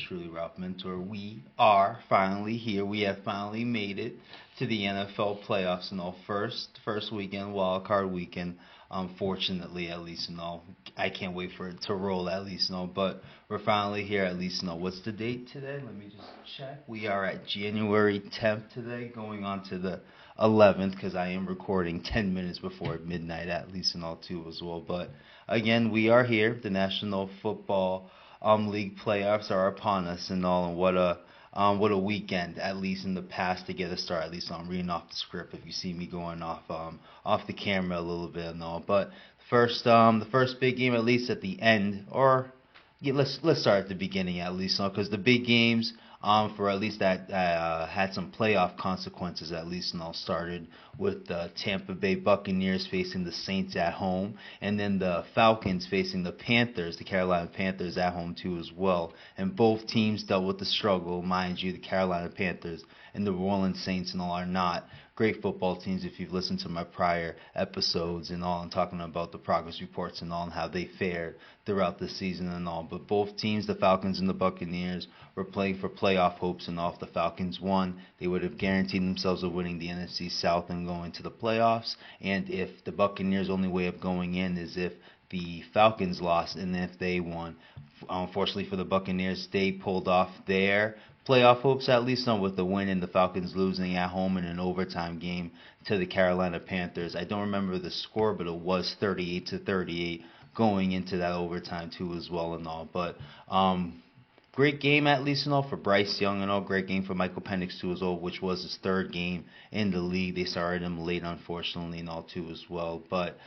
truly, Ralph Mentor. We are finally here. We have finally made it to the NFL playoffs and all. First weekend, wild card weekend. Unfortunately, at least I can't wait for it to roll. At least but we're finally here. At least what's the date today? Let me just check. We are at January 10th today, going on to the 11th because I am recording 10 minutes before midnight. At least too as well. But again, we are here. The National Football League playoffs are upon us and all, and what a weekend, at least in the past, to get a start. At least I'm reading off the script. If you see me going off the camera a little bit and all, but the first big game, at least at the end, or yeah, let's start at the beginning at least, because the big games for at least that had some playoff consequences at least, and all started with the Tampa Bay Buccaneers facing the Saints at home, and then the Falcons facing the Panthers, the Carolina Panthers at home too as well. And both teams dealt with the struggle, mind you. The Carolina Panthers and the New Orleans Saints and all are not great football teams. If you've listened to my prior episodes and all, and talking about the progress reports and all, and how they fared throughout the season and all. But both teams, the Falcons and the Buccaneers, were playing for playoff hopes, and all. If the Falcons won, they would have guaranteed themselves of winning the NFC South and going to the playoffs. And if the Buccaneers' only way of going in is if the Falcons lost and if they won. Unfortunately for the Buccaneers, they pulled off their playoff hopes, at least with the win, and the Falcons losing at home in an overtime game to the Carolina Panthers. I don't remember the score, but it was 38-38 going into that overtime too as well and all. But great game at least and all for Bryce Young and all. Great game for Michael Penix too as well, which was his third game in the league. They started him late, unfortunately, and all too as well. But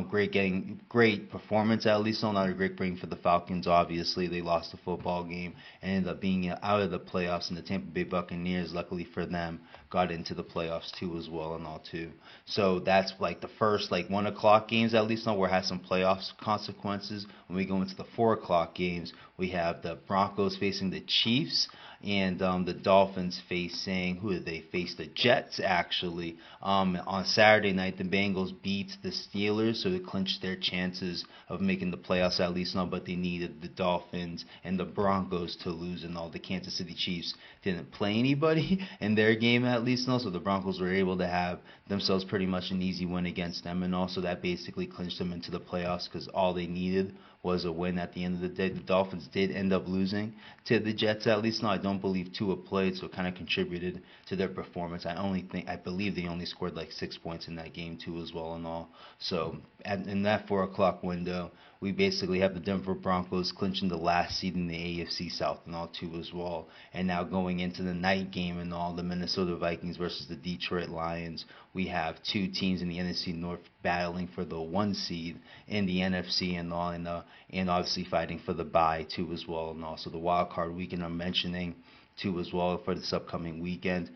great performance at least. Not a great bring for the Falcons. Obviously, they lost the football game and ended up being out of the playoffs. And the Tampa Bay Buccaneers, luckily for them, got into the playoffs too as well and all too. So that's like the first 1 o'clock games at least. Now where it has some playoffs consequences. When we go into the 4 o'clock games, we have the Broncos facing the Chiefs, and the Dolphins facing, who did they face? The Jets, actually. On Saturday night, the Bengals beat the Steelers, so they clinched their chances of making the playoffs at least now, but they needed the Dolphins and the Broncos to lose and all. The Kansas City Chiefs didn't play anybody in their game at least now, so the Broncos were able to have themselves pretty much an easy win against them, and also that basically clinched them into the playoffs because all they needed was a win at the end of the day. The Dolphins did end up losing to the Jets at least. Now I don't believe Tua played, so it kind of contributed to their performance. I believe they only scored 6 points in that game too as well and all. So in that 4 o'clock window, we basically have the Denver Broncos clinching the last seed in the AFC South and all too as well. And now going into the night game and all, the Minnesota Vikings versus the Detroit Lions. We have two teams in the NFC North battling for the 1 seed in the NFC and all, and obviously fighting for the bye too as well. And also the wild card weekend I'm mentioning too as well for this upcoming weekend.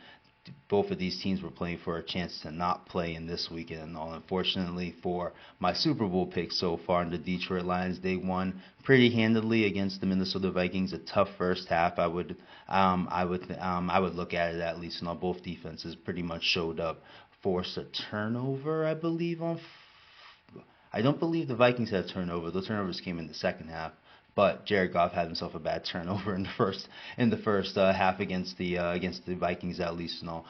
Both of these teams were playing for a chance to not play in this weekend and all. Unfortunately for my Super Bowl pick so far, in the Detroit Lions, they won pretty handily against the Minnesota Vikings. A tough first half, I would look at it at least. And all, both defenses pretty much showed up. Forced a turnover, I believe. I don't believe the Vikings had a turnover. Those turnovers came in the second half. But Jared Goff had himself a bad turnover in the first half against the Vikings at least and all.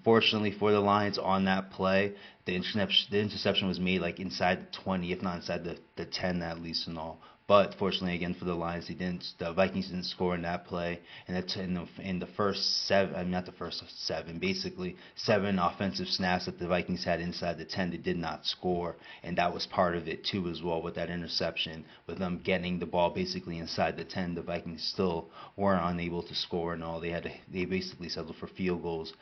Fortunately for the Lions on that play, the interception was made inside the 20, if not inside the 10 at least and all. But fortunately, again for the Lions, the Vikings didn't score in that play. And in the first seven, not the first seven, basically 7 offensive snaps that the Vikings had inside the 10, they did not score, and that was part of it too as well with that interception. With them getting the ball basically inside the 10, the Vikings still were unable to score and all. They basically settled for field goals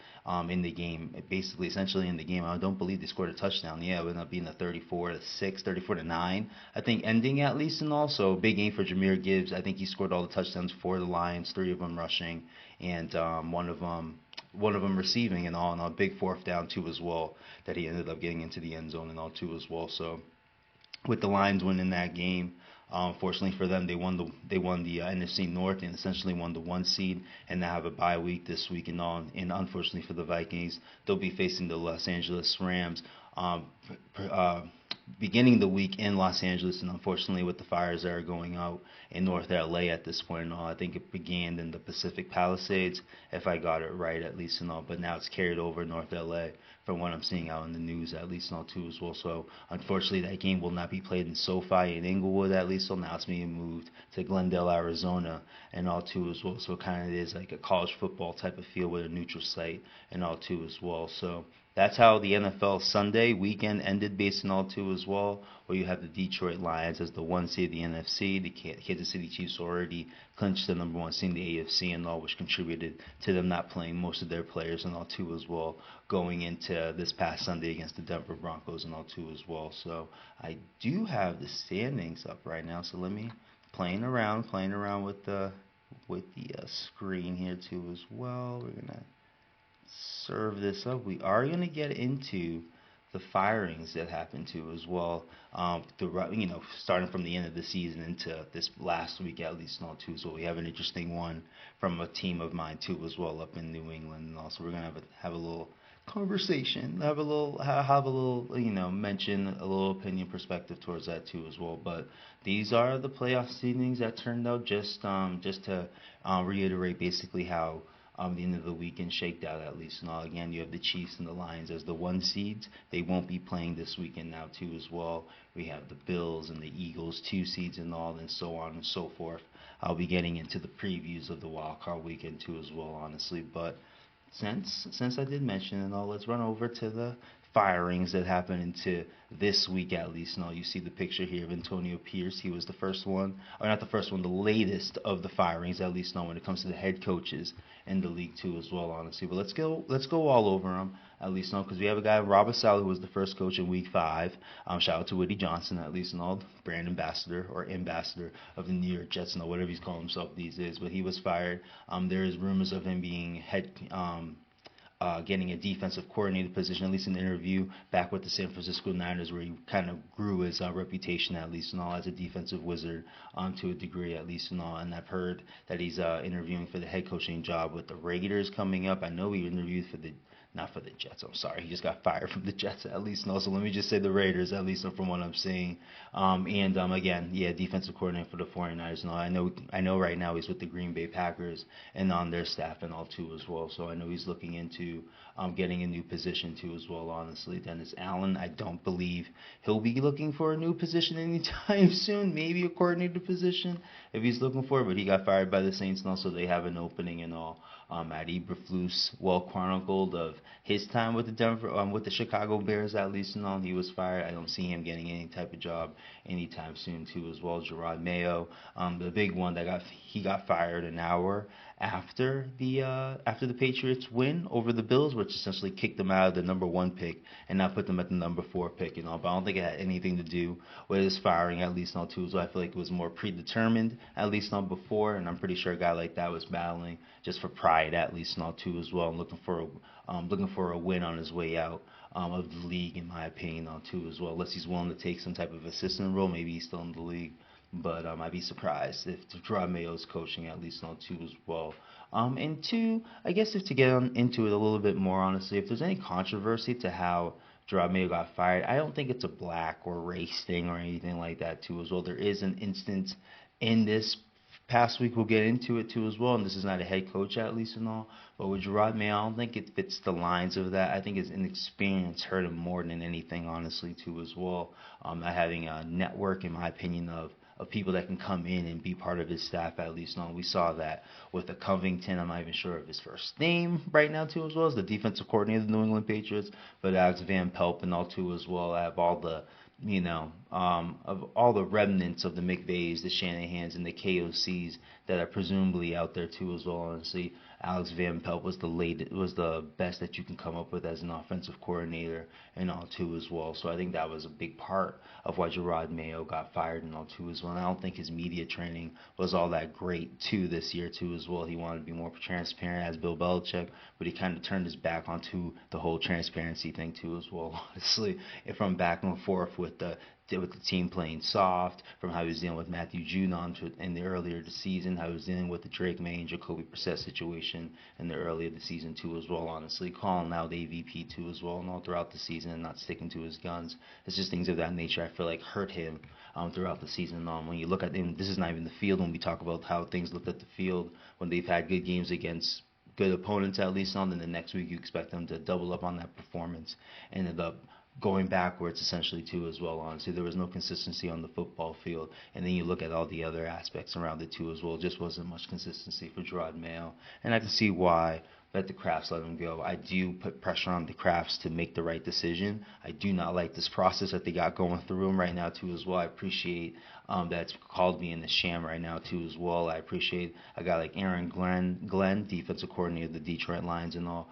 in the game. Essentially in the game, I don't believe they scored a touchdown. Yeah, it ended up being a 34-6, 34-9, I think, ending at least and all. So big game for Jahmyr Gibbs. I think he scored all the touchdowns for the Lions, 3 of them rushing, and one of them receiving and all. And a big 4th down too as well that he ended up getting into the end zone and all too as well. So with the Lions winning that game, fortunately for them, they won the NFC North and essentially won the 1 seed, and now have a bye week this week and all. And unfortunately for the Vikings, they'll be facing the Los Angeles Rams. beginning the week in Los Angeles, and unfortunately with the fires that are going out in North LA at this point and all, I think it began in the Pacific Palisades, if I got it right at least and all, but now it's carried over North LA from what I'm seeing out in the news at least and all too as well. So unfortunately that game will not be played in SoFi in Inglewood at least, so now it's being moved to Glendale, Arizona and all too as well. So it kind of is like a college football type of field with a neutral site and all too as well. So that's how the NFL Sunday weekend ended based on all too as well, where you have the Detroit Lions as the 1 seed of the NFC. The Kansas City Chiefs already clinched the number 1 seed in the AFC and all, which contributed to them not playing most of their players and all too as well going into this past Sunday against the Denver Broncos and all too as well. So I do have the standings up right now, so let me playing around with the screen here too as well. We're gonna serve this up. We are going to get into the firings that happened to as well. Starting from the end of the season into this last week at least, and all too. So we have an interesting one from a team of mine too as well up in New England, and also we're gonna have a little conversation, have a little mention, a little opinion perspective towards that too as well. But these are the playoff seedings that turned out. Just to reiterate basically how the end of the weekend shaked out at least. And all, again, you have the Chiefs and the Lions as the 1 seeds. They won't be playing this weekend now too as well. We have the Bills and the Eagles 2 seeds and all, and so on and so forth. I'll be getting into the previews of the wild card weekend too as well, honestly. But since I did mention it all, let's run over to the firings that happened into this week at least. Now you see the picture here of Antonio Pierce. He was the first one, or not the first one, the latest of the firings at least now when it comes to the head coaches in the league too as well, honestly. But let's go all over them at least now, because we have a guy, Robert Saleh, who was the first coach in week 5. Shout out to Woody Johnson at least and all, brand ambassador or ambassador of the New York Jets and whatever he's calling himself these days. But he was fired. There is rumors of him being getting a defensive coordinator position, at least in the interview back with the San Francisco Niners, where he kind of grew his reputation, at least and all, as a defensive wizard to a degree, at least and all. And I've heard that he's interviewing for the head coaching job with the Raiders coming up. I know he interviewed for not for the Jets, I'm sorry. He just got fired from the Jets, at least. And also, let me just say the Raiders, at least from what I'm seeing. Again, defensive coordinator for the 49ers. And all. I know right now he's with the Green Bay Packers and on their staff and all, too, as well. So I know he's looking into getting a new position, too, as well, honestly. Dennis Allen, I don't believe he'll be looking for a new position anytime soon. Maybe a coordinator position if he's looking for it. But he got fired by the Saints, and also they have an opening and all. Matt Eberflus, well chronicled of his time with the Chicago Bears, at least and all. He was fired. I don't see him getting any type of job anytime soon too as well. Gerard Mayo, the big one that he got fired an hour after the Patriots win over the Bills, which essentially kicked them out of the number 1 pick and now put them at the number 4 pick and all. But I don't think it had anything to do with his firing, at least not too. So I feel like it was more predetermined, at least not before. And I'm pretty sure a guy like that was battling just for pride, at least not too as well, and looking for a win on his way out of the league, in my opinion, on too as well. Unless he's willing to take some type of assistant role, maybe he's still in the league. But I'd be surprised if Gerard Mayo's coaching, at least on 2 as well. And 2, I guess if to get into it a little bit more, honestly, if there's any controversy to how Gerard Mayo got fired, I don't think it's a black or race thing or anything like that too as well. There is an instance in this past week, we'll get into it too as well, and this is not a head coach at least and all, but with Gerard Mayo, I don't think it fits the lines of that. I think his inexperience hurt him more than anything, honestly, too as well. Not having a network, in my opinion, of people that can come in and be part of his staff, at least. No, we saw that with the Covington. I'm not even sure of his first name right now, too, as well as the defensive coordinator of the New England Patriots, but Alex Van Pelt and all, too, as well. I have all the of all the remnants of the McVays, the Shanahans, and the KOCs that are presumably out there too as well. Honestly, Alex Van Pelt was the best that you can come up with as an offensive coordinator and all too as well. So I think that was a big part of why Gerard Mayo got fired and all too as well. And I don't think his media training was all that great too this year too as well. He wanted to be more transparent as Bill Belichick, but he kind of turned his back onto the whole transparency thing too as well. Honestly, if I'm back and forth with with the team playing soft, from how he was dealing with Matthew Judon in the earlier the season, how he was dealing with the Drake May and Jacoby Brissett situation in the earlier the season too as well. Honestly, calling out AVP too as well, and all throughout the season, and not sticking to his guns. It's just things of that nature I feel like hurt him throughout the season. When you look at him, this is not even the field. When we talk about how things looked at the field when they've had good games against good opponents at least then the next week you expect them to double up on that performance, ended up going backwards essentially too as well. Honestly, there was no consistency on the football field, and then you look at all the other aspects around it too as well. Just wasn't much consistency for Gerard Mayo, and I can see why. Let the Crafts let him go. I do put pressure on the Crafts to make the right decision. I do not like this process that they got going through them right now too as well. I appreciate that it's called me in the sham right now too as well. I appreciate a guy like Aaron Glenn, defensive coordinator of the Detroit Lions and all,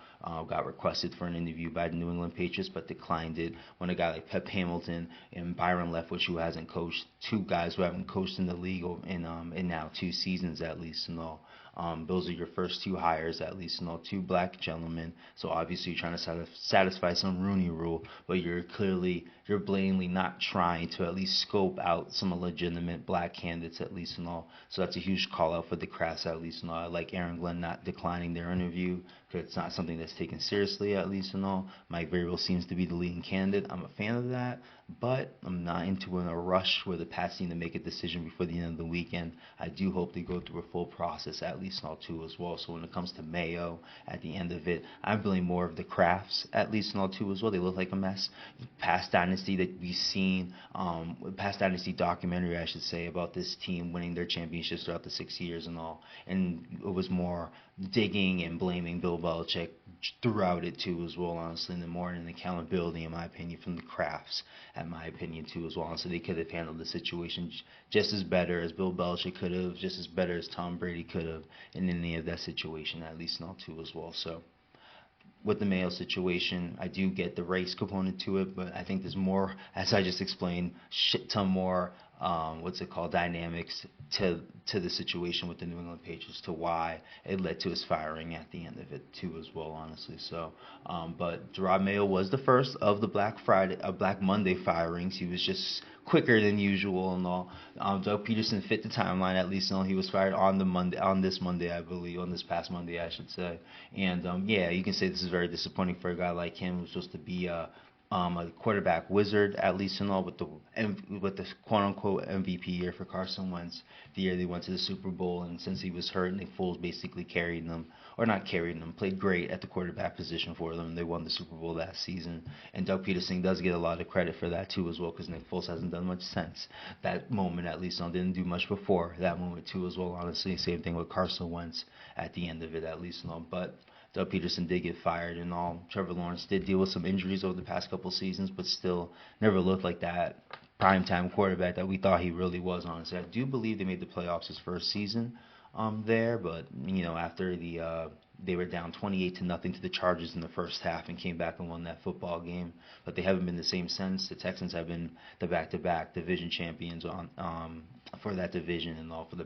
got requested for an interview by the New England Patriots but declined it. When a guy like Pep Hamilton and Byron Leftwich, who hasn't coached, two guys who haven't coached in the league in now 2 seasons at least and all. Those are your first 2 hires, at least, two black gentlemen. So obviously you're trying to satisfy some Rooney Rule, but you're blatantly not trying to at least scope out some legitimate black candidates, at least and all. So that's a huge call out for the Crafts, at least and all. I like Aaron Glenn not declining their interview because it's not something that's taken seriously, at least and all. Mike Vrabel seems to be the leading candidate. I'm a fan of that, but I'm not into a rush where the Pats need to make a decision before the end of the weekend. I do hope they go through a full process, at least and all too as well. So when it comes to Mayo, at the end of it, I blame more of the Crafts, at least and all too as well. They look like a mess. Past dynasty that we've seen, past dynasty documentary, I should say, about this team winning their championships throughout the 6 years and all, and it was more digging and blaming Bill Belichick throughout it too as well, honestly, in the morning, accountability in my opinion from the Crafts, in my opinion too as well. Honestly, they could have handled the situation just as better as Bill Belichick could have, just as better as Tom Brady could have in any of that situation, at least not too as well. So with the Mayo situation, I do get the race component to it, but I think there's more, as I just explained, shit ton more, dynamics to the situation with the New England Patriots, to why it led to his firing at the end of it too as well, honestly. So, but Gerard Mayo was the first of the Black Monday firings. He was just quicker than usual and all. Doug Peterson fit the timeline, at least. He was fired on this Monday, I believe, on this past Monday, I should say. And yeah, you can say this is very disappointing for a guy like him who's supposed to be a quarterback wizard, at least and all, with the quote unquote MVP year for Carson Wentz, the year they went to the Super Bowl, and since he was hurt, Nick Foles basically carried them, or not carried them, played great at the quarterback position for them. They won the Super Bowl that season, and Doug Peterson does get a lot of credit for that too as well, because Nick Foles hasn't done much since that moment, at least. Didn't do much before that moment too as well, honestly. Same thing with Carson Wentz at the end of it, at least. But Doug Peterson did get fired and all. Trevor Lawrence did deal with some injuries over the past couple seasons, but still never looked like that primetime quarterback that we thought he really was, honestly. I do believe they made the playoffs his first season there, but after they were down 28-0 to the Chargers in the first half and came back and won that football game. But they haven't been the same since. The Texans have been the back-to-back division champions for that division and all for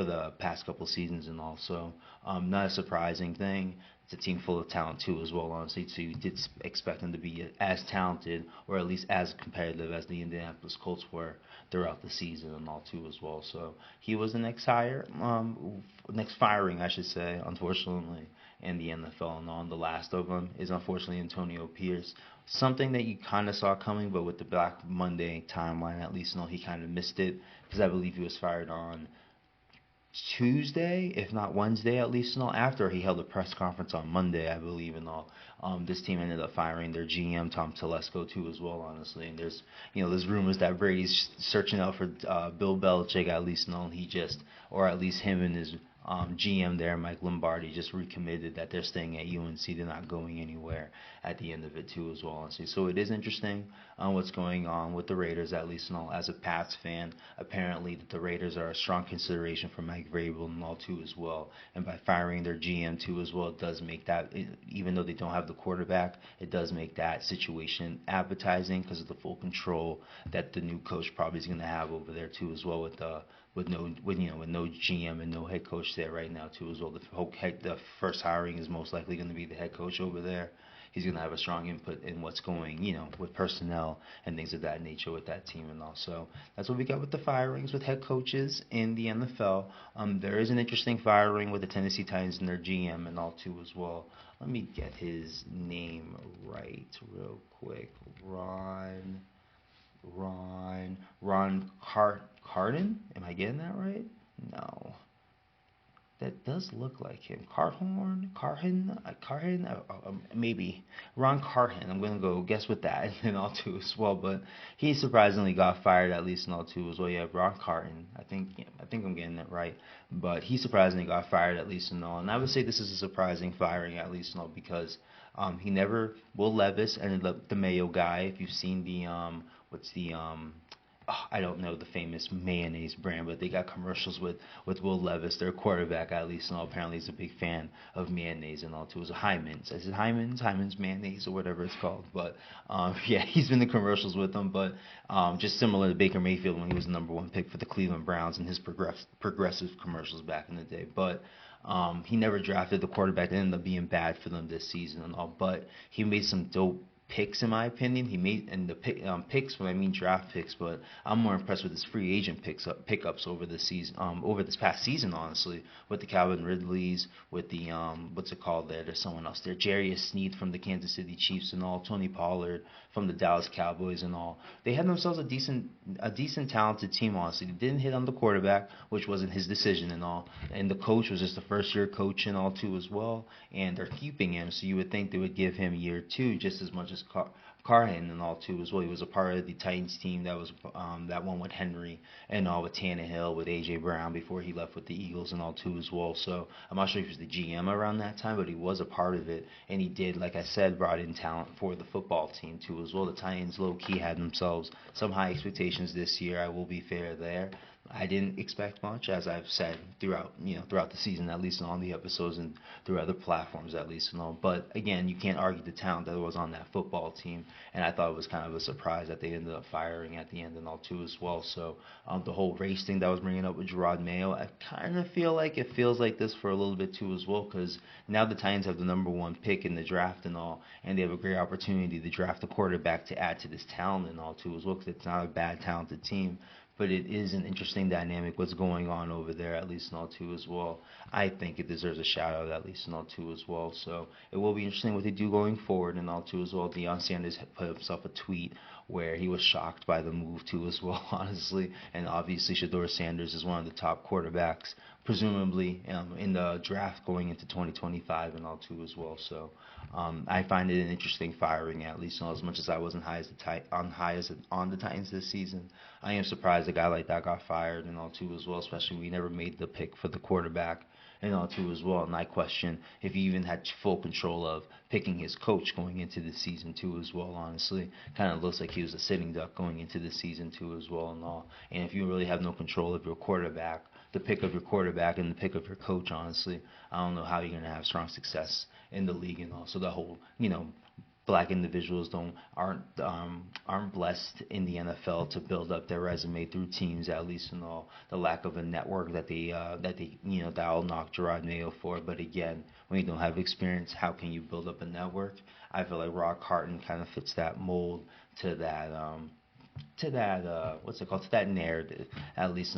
the past couple seasons and all. So not a surprising thing. It's a team full of talent too as well, honestly. So you did expect them to be as talented or at least as competitive as the Indianapolis Colts were throughout the season and all too as well. So he was the next next firing, I should say, unfortunately, in the NFL. And on the last of them is unfortunately Antonio Pierce. Something that you kind of saw coming, but with the Black Monday timeline, at least, he kind of missed it, because I believe he was fired on Tuesday, if not Wednesday, at least, after he held a press conference on Monday, I believe, and all. This team ended up firing their GM, Tom Telesco, too, as well, honestly. And there's rumors that Brady's searching out for Bill Belichick, at least, he just, or at least him and his GM there, Mike Lombardi, just recommitted that they're staying at UNC. They're not going anywhere at the end of it, too, as well, honestly. So it is interesting what's going on with the Raiders, at least, as a Pats fan. Apparently, the Raiders are a strong consideration for Mike Vrabel and all, too, as well. And by firing their GM, too, as well, it does make that, even though they don't have the quarterback, it does make that situation appetizing because of the full control that the new coach probably is going to have over there, too, as well, with no GM and no head coach there right now too as well. The first hiring is most likely going to be the head coach over there. he's going to have a strong input in what's going, with personnel and things of that nature with that team and all. So that's what we got with the firings with head coaches in the NFL. There is an interesting firing with the Tennessee Titans and their GM and all too as well. Let me get his name right real quick. Ron Carden? Am I getting that right? No. That does look like him. Maybe. Ron Carhen. I'm going to go guess with that and all too as well. But he surprisingly got fired at least and all too as well. Yeah, Ron Carhen. I think I'm getting it right. But he surprisingly got fired at least and all. And I would say this is a surprising firing at least and all because Will Levis ended up the Mayo guy. If you've seen I don't know the famous mayonnaise brand, but they got commercials with Will Levis, their quarterback at least, and all. Apparently he's a big fan of mayonnaise and all too. It was a Hyman's. Is it Hyman's mayonnaise or whatever it's called? But yeah, he's been in commercials with them. But just similar to Baker Mayfield when he was the number one pick for the Cleveland Browns and his progressive commercials back in the day. But he never drafted the quarterback that ended up being bad for them this season and all. But he made some dope picks in my opinion. He made and the picks when I mean draft picks, but I'm more impressed with his free agent pickups over this season, over this past season honestly, with the Calvin Ridleys, with the what's it called there? There's someone else there, Jarius Sneed from the Kansas City Chiefs and all, Tony Pollard from the Dallas Cowboys and all. They had themselves a decent talented team honestly. They didn't hit on the quarterback, which wasn't his decision and all, and the coach was just a first year coach and all too as well, and they're keeping him, so you would think they would give him year two just as much as Carhan and all too as well. He was a part of the Titans team that was that one with Henry and all, with Tannehill, with AJ Brown before he left with the Eagles and all too as well. So I'm not sure if he was the GM around that time, but he was a part of it, and he did, like I said, brought in talent for the football team too as well. The Titans low key had themselves some high expectations this year. I will be fair there. I didn't expect much, as I've said throughout the season, at least on the episodes and through other platforms, at least and all. But again, you can't argue the talent that was on that football team, and I thought it was kind of a surprise that they ended up firing at the end and all too as well. So the whole race thing that I was bringing up with Gerard Mayo, I kind of feel like it feels like this for a little bit too as well, because now the Titans have the number one pick in the draft and all, and they have a great opportunity to draft a quarterback to add to this talent and all too as well, because it's not a bad talented team. But it is an interesting dynamic what's going on over there, at least in all too as well. I think it deserves a shout out, at least in all too as well. So it will be interesting what they do going forward and all too as well. Deion Sanders put himself a tweet where he was shocked by the move too as well, honestly. And obviously Shedeur Sanders is one of the top quarterbacks, presumably in the draft going into 2025 and all too as well. So I find it an interesting firing, at least as much as I wasn't high as on the Titans this season. I am surprised a guy like that got fired and all too as well, especially we never made the pick for the quarterback and all too as well. And I question if he even had full control of picking his coach going into the season too as well, honestly. Kind of looks like he was a sitting duck going into the season too as well and all. And if you really have no control of your quarterback, the pick of your quarterback and the pick of your coach, honestly, I don't know how you're going to have strong success in the league and all. So the whole, black individuals aren't blessed in the NFL to build up their resume through teams, at least in all. The lack of a network that'll knock Gerard Mayo for. But again, when you don't have experience, how can you build up a network? I feel like Rock Carton kind of fits that mold to that to that narrative, at least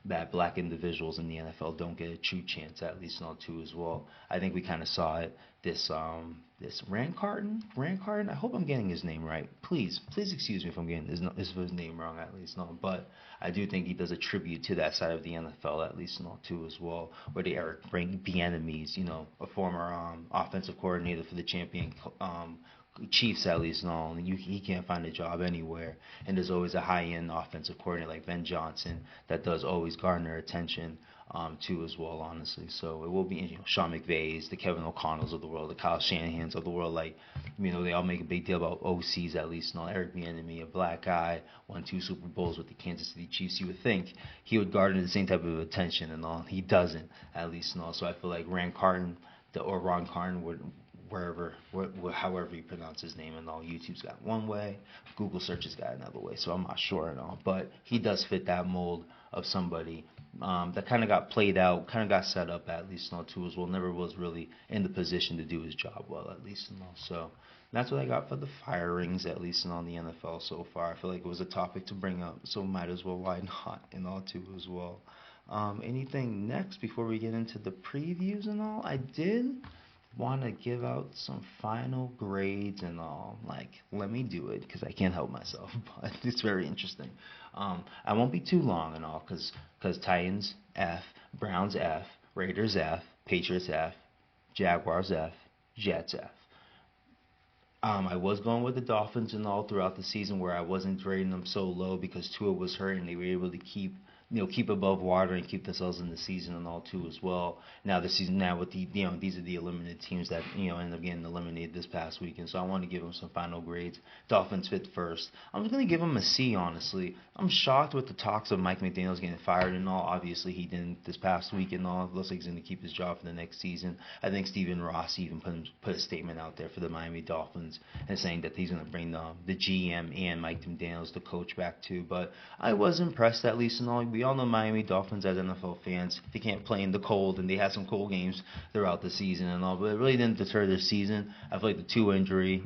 that black individuals in the NFL don't get a true chance, at least not too as well. I think we kind of saw it. This Rand Carton. I hope I'm getting his name right. Please excuse me if I'm getting his name wrong, at least not. But I do think he does a tribute to that side of the NFL, at least not too as well, where the Eric Bieniemys, a former offensive coordinator for the champion Chiefs, at least, no, he can't find a job anywhere, and there's always a high-end offensive coordinator like Ben Johnson that does always garner attention too as well, honestly. So it will be, Sean McVay's, the Kevin O'Connells of the world, the Kyle Shanahan's of the world, like, they all make a big deal about OCs, at least. Eric Bieniemy, a black guy, won 2 Super Bowls with the Kansas City Chiefs. You would think he would garner the same type of attention and all. He doesn't, at least, no. So I feel like Ron Carton would however you pronounce his name and all. YouTube's got one way, Google search has got another way, so I'm not sure and all. But he does fit that mold of somebody that kind of got played out, kind of got set up at least and all too as well. Never was really in the position to do his job well at least and all. So that's what I got for the firings at least and on the NFL so far. I feel like it was a topic to bring up, so might as well why not and all too as well. Anything next before we get into the previews and all? I did want to give out some final grades and all. Like, let me do it because I can't help myself, but it's very interesting. I won't be too long and all because Titans F, Browns F, Raiders F, Patriots F, Jaguars F, Jets F. I was going with the Dolphins and all throughout the season where I wasn't grading them so low because Tua was hurt and they were able to keep above water and keep themselves in the season and all too as well. Now the season with the these are the eliminated teams that end up getting eliminated this past weekend. So I want to give them some final grades. Dolphins fit first. I'm just gonna give them a C honestly. I'm shocked with the talks of Mike McDaniels getting fired and all. Obviously he didn't this past week and all. It looks like he's gonna keep his job for the next season. I think Stephen Ross even put a statement out there for the Miami Dolphins and saying that he's gonna bring the GM and Mike McDaniels, the coach, back too. But I was impressed at least and all. We all know Miami Dolphins as NFL fans. They can't play in the cold, and they had some cold games throughout the season and all, but it really didn't deter their season. I feel like the Tua injury,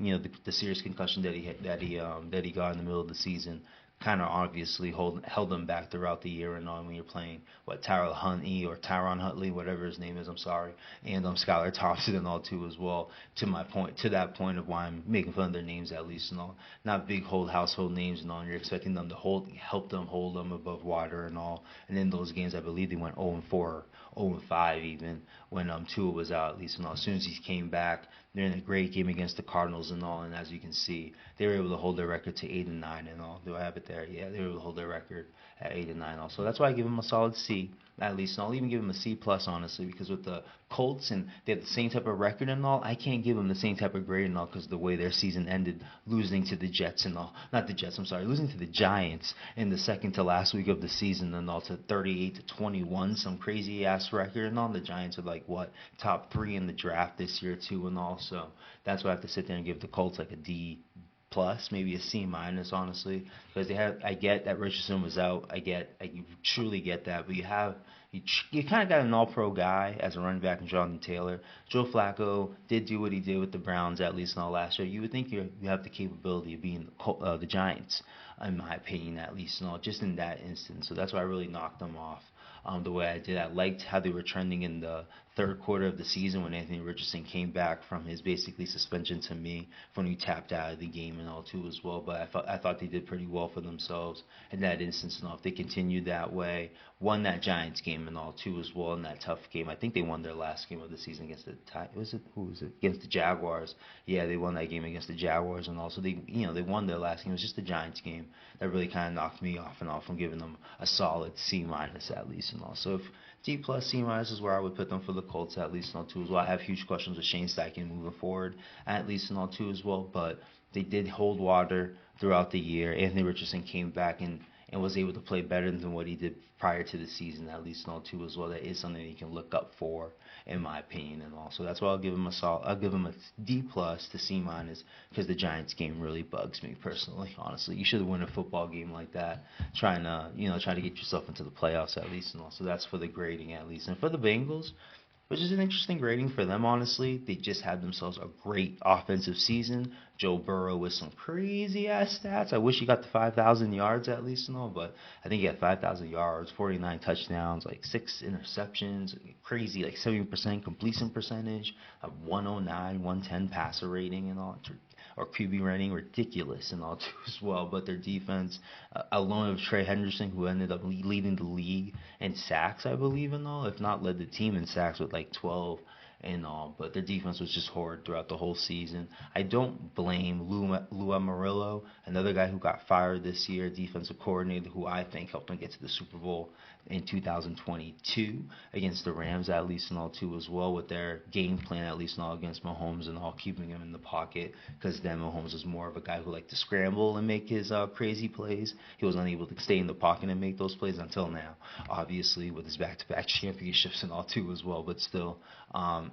the serious concussion that he got in the middle of the season, kind of obviously held them back throughout the year and on when you're playing Tyron Huntley, whatever his name is, I'm sorry, and Skylar Thompson and all too as well. To that point of why I'm making fun of their names at least and all, not big household names and all. And you're expecting them to help them hold them above water and all. And in those games, I believe they went 0-4, 0-5 even when Tua was out at least and all. As soon as he came back, they're in a great game against the Cardinals and all, and as you can see, they were able to hold their record to 8-9 and all. Do I have it there? Yeah, they were able to hold their record at 8-9 also. So that's why I give them a solid C at least, and I'll even give them a C plus honestly, because with the Colts and they have the same type of record and all, I can't give them the same type of grade and all because the way their season ended, losing to the Jets and all, not the Jets, I'm sorry, losing to the Giants in the second to last week of the season and all to 38-21, some crazy ass record and all. The Giants are like top 3 in the draft this year too and all. So that's why I have to sit there and give the Colts like a D plus, maybe a C minus, honestly, because I get that Richardson was out. I truly get that, but you kind of got an all-pro guy as a running back in Jonathan Taylor. Joe Flacco did do what he did with the Browns at least in the last year. You would think you have the capability of being the Giants, in my opinion, at least, just in that instance. So that's why I really knocked them off. The way I did. I liked how they were trending in the third quarter of the season when Anthony Richardson came back from his basically suspension to me when he tapped out of the game and all too as well. But I thought they did pretty well for themselves in that instance and all. If they continued that way, won that Giants game and all too as well in that tough game. I think they won their last game of the season against against the Jaguars. Yeah, they won that game against the Jaguars and also they won their last game. It was just the Giants game that really kind of knocked me off and off from giving them a solid C minus at least and all. So if D plus C minus is where I would put them for the Colts at least and all too as well. I have huge questions with Shane Steichen moving forward at least and all too as well, but they did hold water throughout the year. Anthony Richardson came back and was able to play better than what he did prior to the season, at least and all too as well. That is something you can look up for, in my opinion, and all. So that's why I'll give him a D plus to C minus because the Giants game really bugs me personally. Honestly, you should win a football game like that, trying to get yourself into the playoffs at least and all. So that's for the grading at least, and for the Bengals, which is an interesting grading for them, honestly. They just had themselves a great offensive season. Joe Burrow with some crazy-ass stats. I wish he got the 5,000 yards at least and all, but I think he had 5,000 yards, 49 touchdowns, like 6 interceptions, crazy, like 70% completion percentage, a 109, 110 passer rating and all, or QB rating, ridiculous and all too as well. But their defense, alone of Trey Henderson, who ended up leading the league in sacks, I believe, and all, if not led the team in sacks with like 12 and all. But their defense was just horrid throughout the whole season. I don't blame Lou Amarillo, another guy who got fired this year, defensive coordinator, who I think helped them get to the Super Bowl in 2022 against the Rams, at least and all too as well, with their game plan at least and all against Mahomes and all, keeping him in the pocket, because then Mahomes was more of a guy who liked to scramble and make his crazy plays. He was unable to stay in the pocket and make those plays until now, obviously with his back-to-back championships and all too as well, but still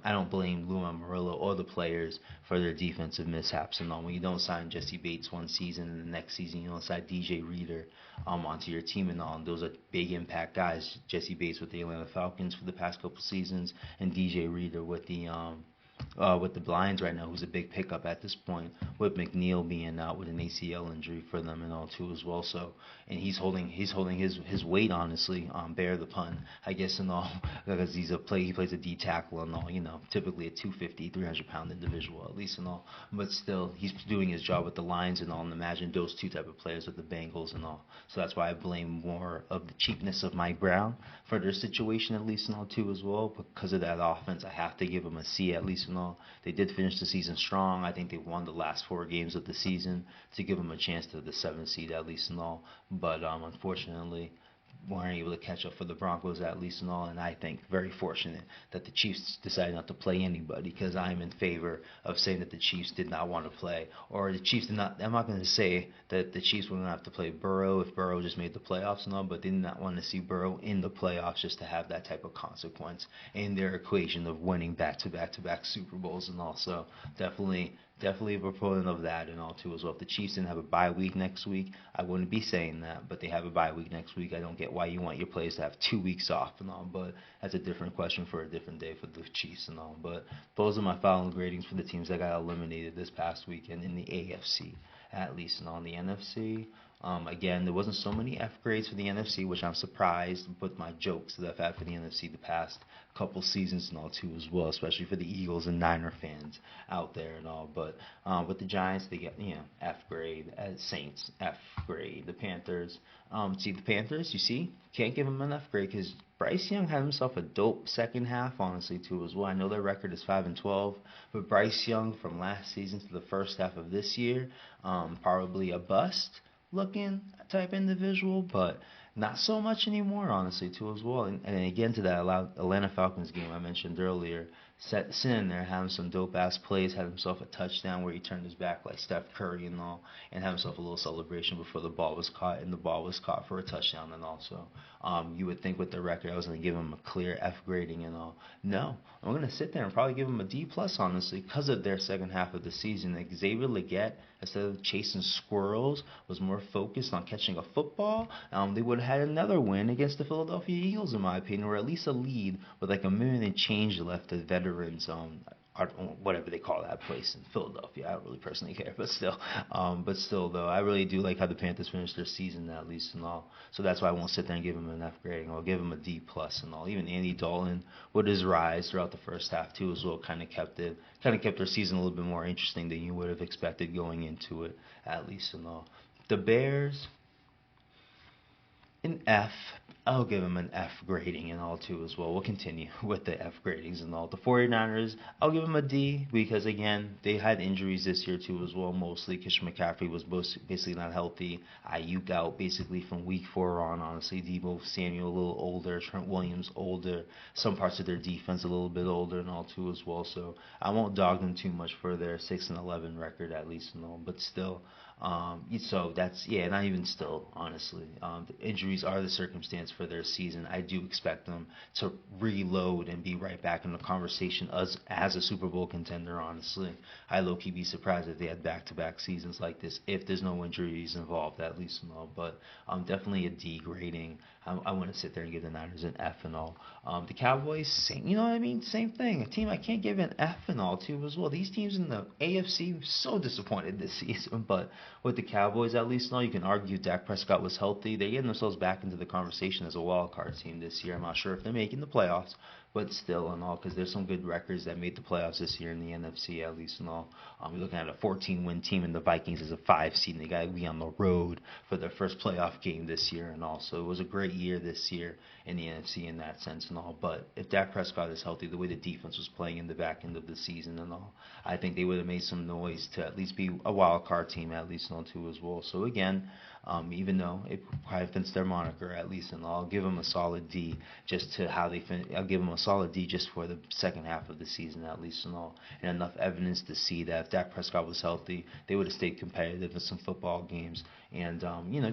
I don't blame Lou Amarillo or the players for their defensive mishaps and all. When you don't sign Jesse Bates one season and the next season you don't sign DJ Reader onto your team and all, and those are big impact guys. Jesse Bates with the Atlanta Falcons for the past couple seasons, and DJ Reader with the Lions right now, who's a big pickup at this point, with McNeil being out with an ACL injury for them and all too as well. So, and he's holding his weight, honestly, bear the pun, I guess, and all, because he plays a D tackle and all, typically a 250, 300-pound individual at least and all, but still he's doing his job with the Lions and all. And imagine those two type of players with the Bengals and all. So that's why I blame more of the cheapness of Mike Brown for their situation at least and all too as well. Because of that offense, I have to give them a C at least and all. They did finish the season strong. I think they won the last 4 games of the season to give them a chance to the 7th seed at least and all. But unfortunately, weren't able to catch up for the Broncos at least and all. And I think very fortunate that the Chiefs decided not to play anybody, because I'm in favor of saying that the Chiefs did not want to play, or the Chiefs did not. I'm not going to say that the Chiefs were going to have to play Burrow if Burrow just made the playoffs and all, but they did not want to see Burrow in the playoffs just to have that type of consequence in their equation of winning back-to-back Super Bowls and all. So definitely a proponent of that and all too as well. If the Chiefs didn't have a bye week next week, I wouldn't be saying that, but they have a bye week next week. I don't get why you want your players to have 2 weeks off and all, but that's a different question for a different day for the Chiefs and all. But those are my final gradings for the teams that got eliminated this past weekend in the AFC, at least. And on the NFC, again, there wasn't so many F grades for the NFC, which I'm surprised with my jokes that I've had for the NFC the past couple seasons and all too as well, especially for the Eagles and Niner fans out there and all. But with the Giants, they get F grade. Saints, F grade. The Panthers, the Panthers, you see, can't give them an F grade because Bryce Young had himself a dope second half, honestly, too, as well. I know their record is 5-12, but Bryce Young from last season to the first half of this year, probably a bust looking type individual, but not so much anymore, honestly, too, as well. And again, to that Atlanta Falcons game I mentioned earlier, sitting there having some dope-ass plays, had himself a touchdown where he turned his back like Steph Curry and all, and had himself a little celebration before the ball was caught, and the ball was caught for a touchdown and also. You would think with the record I was going to give him a clear F grading and all. No, I'm going to sit there and probably give him a D+, honestly, because of their second half of the season. Like Xavier Legette, instead of chasing squirrels, was more focused on catching a football. They would have had another win against the Philadelphia Eagles, in my opinion, or at least a lead with like a minute and change left of veterans, whatever they call that place in Philadelphia. I don't really personally care, but still though, I really do like how the Panthers finished their season at least and all. So that's why I won't sit there and give them an F grading. I'll give them a D+ and all. Even Andy Dalton with his rise throughout the first half too as well kind of kept their season a little bit more interesting than you would have expected going into it at least and all. The Bears, an F. I'll give them an F grading and all too as well. We'll continue with the F gradings and all. The 49ers, I'll give them a D because, again, they had injuries this year too as well, mostly. Christian McCaffrey was basically not healthy. Ayuk out basically from week 4 on, honestly. Deebo Samuel a little older. Trent Williams older. Some parts of their defense a little bit older and all too as well. So I won't dog them too much for their 6-11 record at least and all, but still. So that's, not even still, honestly. The injuries are the circumstance for their season. I do expect them to reload and be right back in the conversation as a Super Bowl contender, honestly. I low-key be surprised if they had back-to-back seasons like this, if there's no injuries involved, at least and all. But definitely a D grading. I want to sit there and give the Niners an F and all. The Cowboys, same, you know what I mean? Same thing. A team I can't give an F and all to as well. These teams in the AFC, so disappointed this season, but with the Cowboys, at least, now you can argue Dak Prescott was healthy. They're getting themselves back into the conversation as a wild card team this year. I'm not sure if they're making the playoffs, but still and all, because there's some good records that made the playoffs this year in the NFC, at least and all. You're looking at a 14-win team, and the Vikings is a 5 seed, and they got to be on the road for their first playoff game this year and all. So it was a great year this year in the NFC in that sense and all. But if Dak Prescott is healthy, the way the defense was playing in the back end of the season and all, I think they would have made some noise to at least be a wild card team, at least and all too as well. So again, even though it probably fits their moniker at least, and I'll give them a solid D just to how they fin. I'll give them a solid D just for the second half of the season at least, and all, and enough evidence to see that if Dak Prescott was healthy, they would have stayed competitive in some football games, and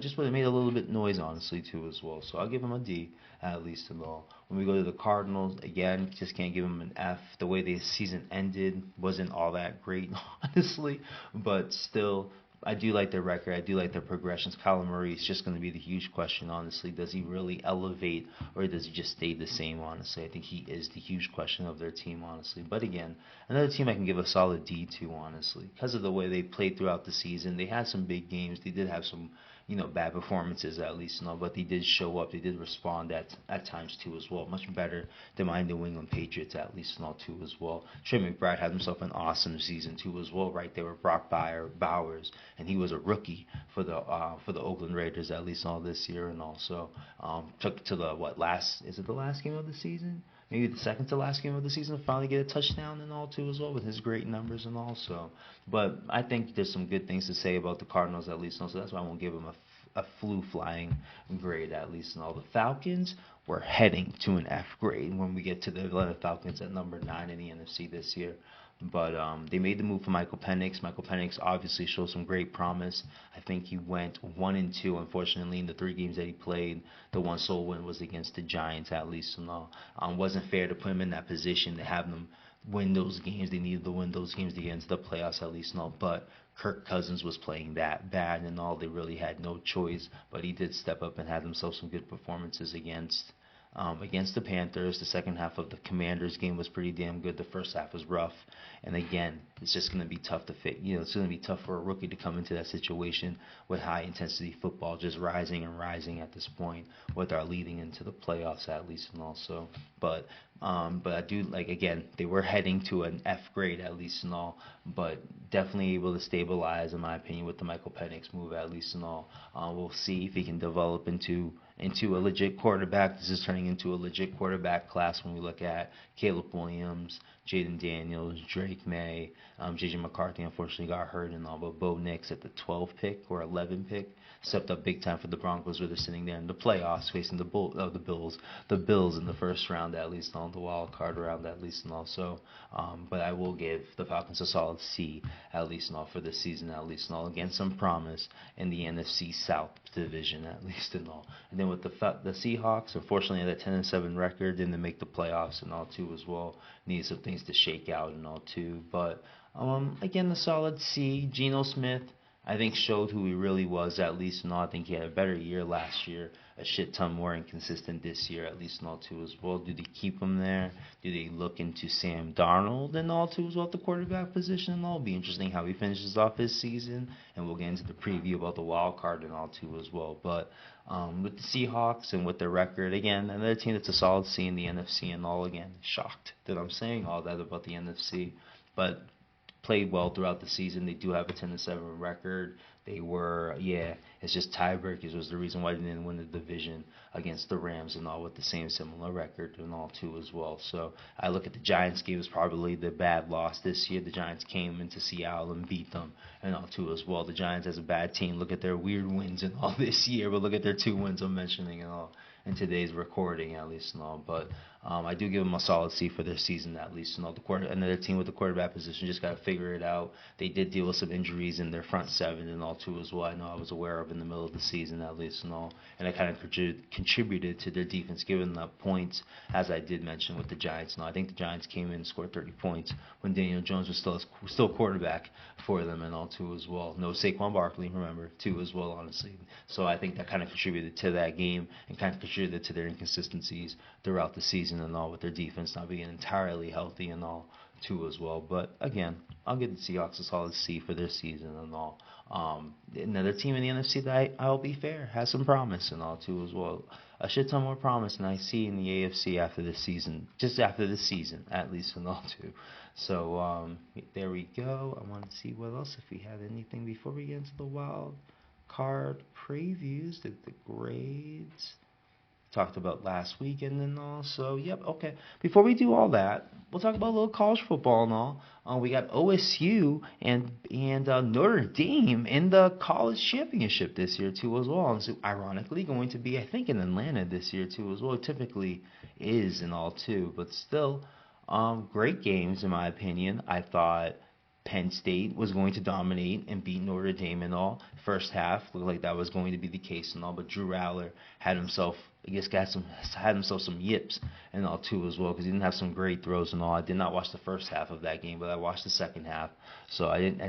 just would have made a little bit noise honestly too as well. So I'll give them a D at least and all. When we go to the Cardinals, again, just can't give them an F. The way the season ended wasn't all that great, honestly, but still, I do like their record. I do like their progressions. Kyler Murray is just going to be the huge question, honestly. Does he really elevate or does he just stay the same, honestly? I think he is the huge question of their team, honestly. But again, another team I can give a solid D to, honestly, because of the way they played throughout the season. They had some big games. They did have some bad performances at least, but they did show up. They did respond at times too as well. Much better than my New England Patriots at least too as well. Trey McBride had himself an awesome season too as well, right there with Brock Bowers, and he was a rookie for the Oakland Raiders at least all this year, and also took to the the last game of the season? Maybe the second to last game of the season to finally get a touchdown and all too as well with his great numbers and all. So, but I think there's some good things to say about the Cardinals at least, so that's why I won't give them a flu flying grade at least. And all the Falcons, we're heading to an F grade when we get to the Atlanta Falcons at number 9 in the NFC this year. But they made the move for Michael Penix. Michael Penix obviously showed some great promise. I think he went 1-2. Unfortunately, in the 3 games that he played, the one sole win was against the Giants at least. So wasn't fair to put him in that position to have them win those games. They needed to win those games to get into the playoffs at least. But Kirk Cousins was playing that bad and all. They really had no choice. But he did step up and had himself some good performances against the Panthers. The second half of the Commanders game was pretty damn good. The first half was rough. And again, it's just going to be tough to fit. It's going to be tough for a rookie to come into that situation with high intensity football just rising and rising at this point with our leading into the playoffs at least and also. But I do again, they were heading to an F grade at least and all, but definitely able to stabilize in my opinion with the Michael Penix move at least and all. We'll see if he can develop into a legit quarterback. This is turning into a legit quarterback class when we look at Caleb Williams, Jaden Daniels, Drake May, J.J. McCarthy unfortunately got hurt and all, but Bo Nix at the 12 pick or 11 pick stepped up big time for the Broncos, where they're sitting there in the playoffs facing the Bills in the first round at least, on the wild card round at least, and also. But I will give the Falcons a solid C at least, and all for this season at least, and all. Again, some promise in the NFC South division at least, and all. And then with the Seahawks, unfortunately, that 10-7 record didn't make the playoffs and all too as well. Needed some things to shake out and all too, but again, a solid C. Geno Smith, I think, showed who he really was at least and all. I think he had a better year last year, a shit ton more inconsistent this year at least and all too as well. Do they keep him there? Do they look into Sam Darnold and all too as well at the quarterback position and all? It'll be interesting how he finishes off his season, and we'll get into the preview about the wild card and all too as well. But with the Seahawks and with their record, again, another team that's a solid C in the NFC and all. Again, shocked that I'm saying all that about the NFC, but played well throughout the season. They do have a 10-7 record. They were, it's just tiebreakers was the reason why they didn't win the division against the Rams and all with the same similar record and all too as well. So I look at the Giants game as probably the bad loss this year. The Giants came into Seattle and beat them and all too as well. The Giants as a bad team, look at their weird wins and all this year, but look at their 2 wins I'm mentioning and all in today's recording at least and all. But I do give them a solid C for their season at least and all. Another team with the quarterback position just got to figure it out. They did deal with some injuries in their front 7 and all too as well. I know I was aware of in the middle of the season at least and all, and I kind of contributed to their defense giving up points, as I did mention with the Giants. Now I think the Giants came in and scored 30 points when Daniel Jones was still quarterback for them and all too as well. No Saquon Barkley, remember, too as well, honestly. So I think that kind of contributed to that game and kind of contributed to their inconsistencies throughout the season and all, with their defense not being entirely healthy and all too as well. But again, I'll give the Seahawks a solid C for their season and all. Another team in the NFC that I'll be fair has some promise and all too as well. A shit ton more promise than I see in the AFC after this season, just after this season at least and all too. So there we go. I want to see what else, if we had anything before we get into the wild card previews, the grades. talked about last weekend and all. So, yep, okay. Before we do all that, we'll talk about a little college football and all. We got OSU and Notre Dame in the college championship this year too as well. And so, ironically, going to be I think in Atlanta this year too as well. It typically is and all too, but still, great games in my opinion. I thought Penn State was going to dominate and beat Notre Dame and all. First half looked like that was going to be the case and all, but Drew Rowler had himself, I guess, had himself some yips and all too as well because he didn't have some great throws and all. I did not watch the first half of that game, but I watched the second half. So I didn't,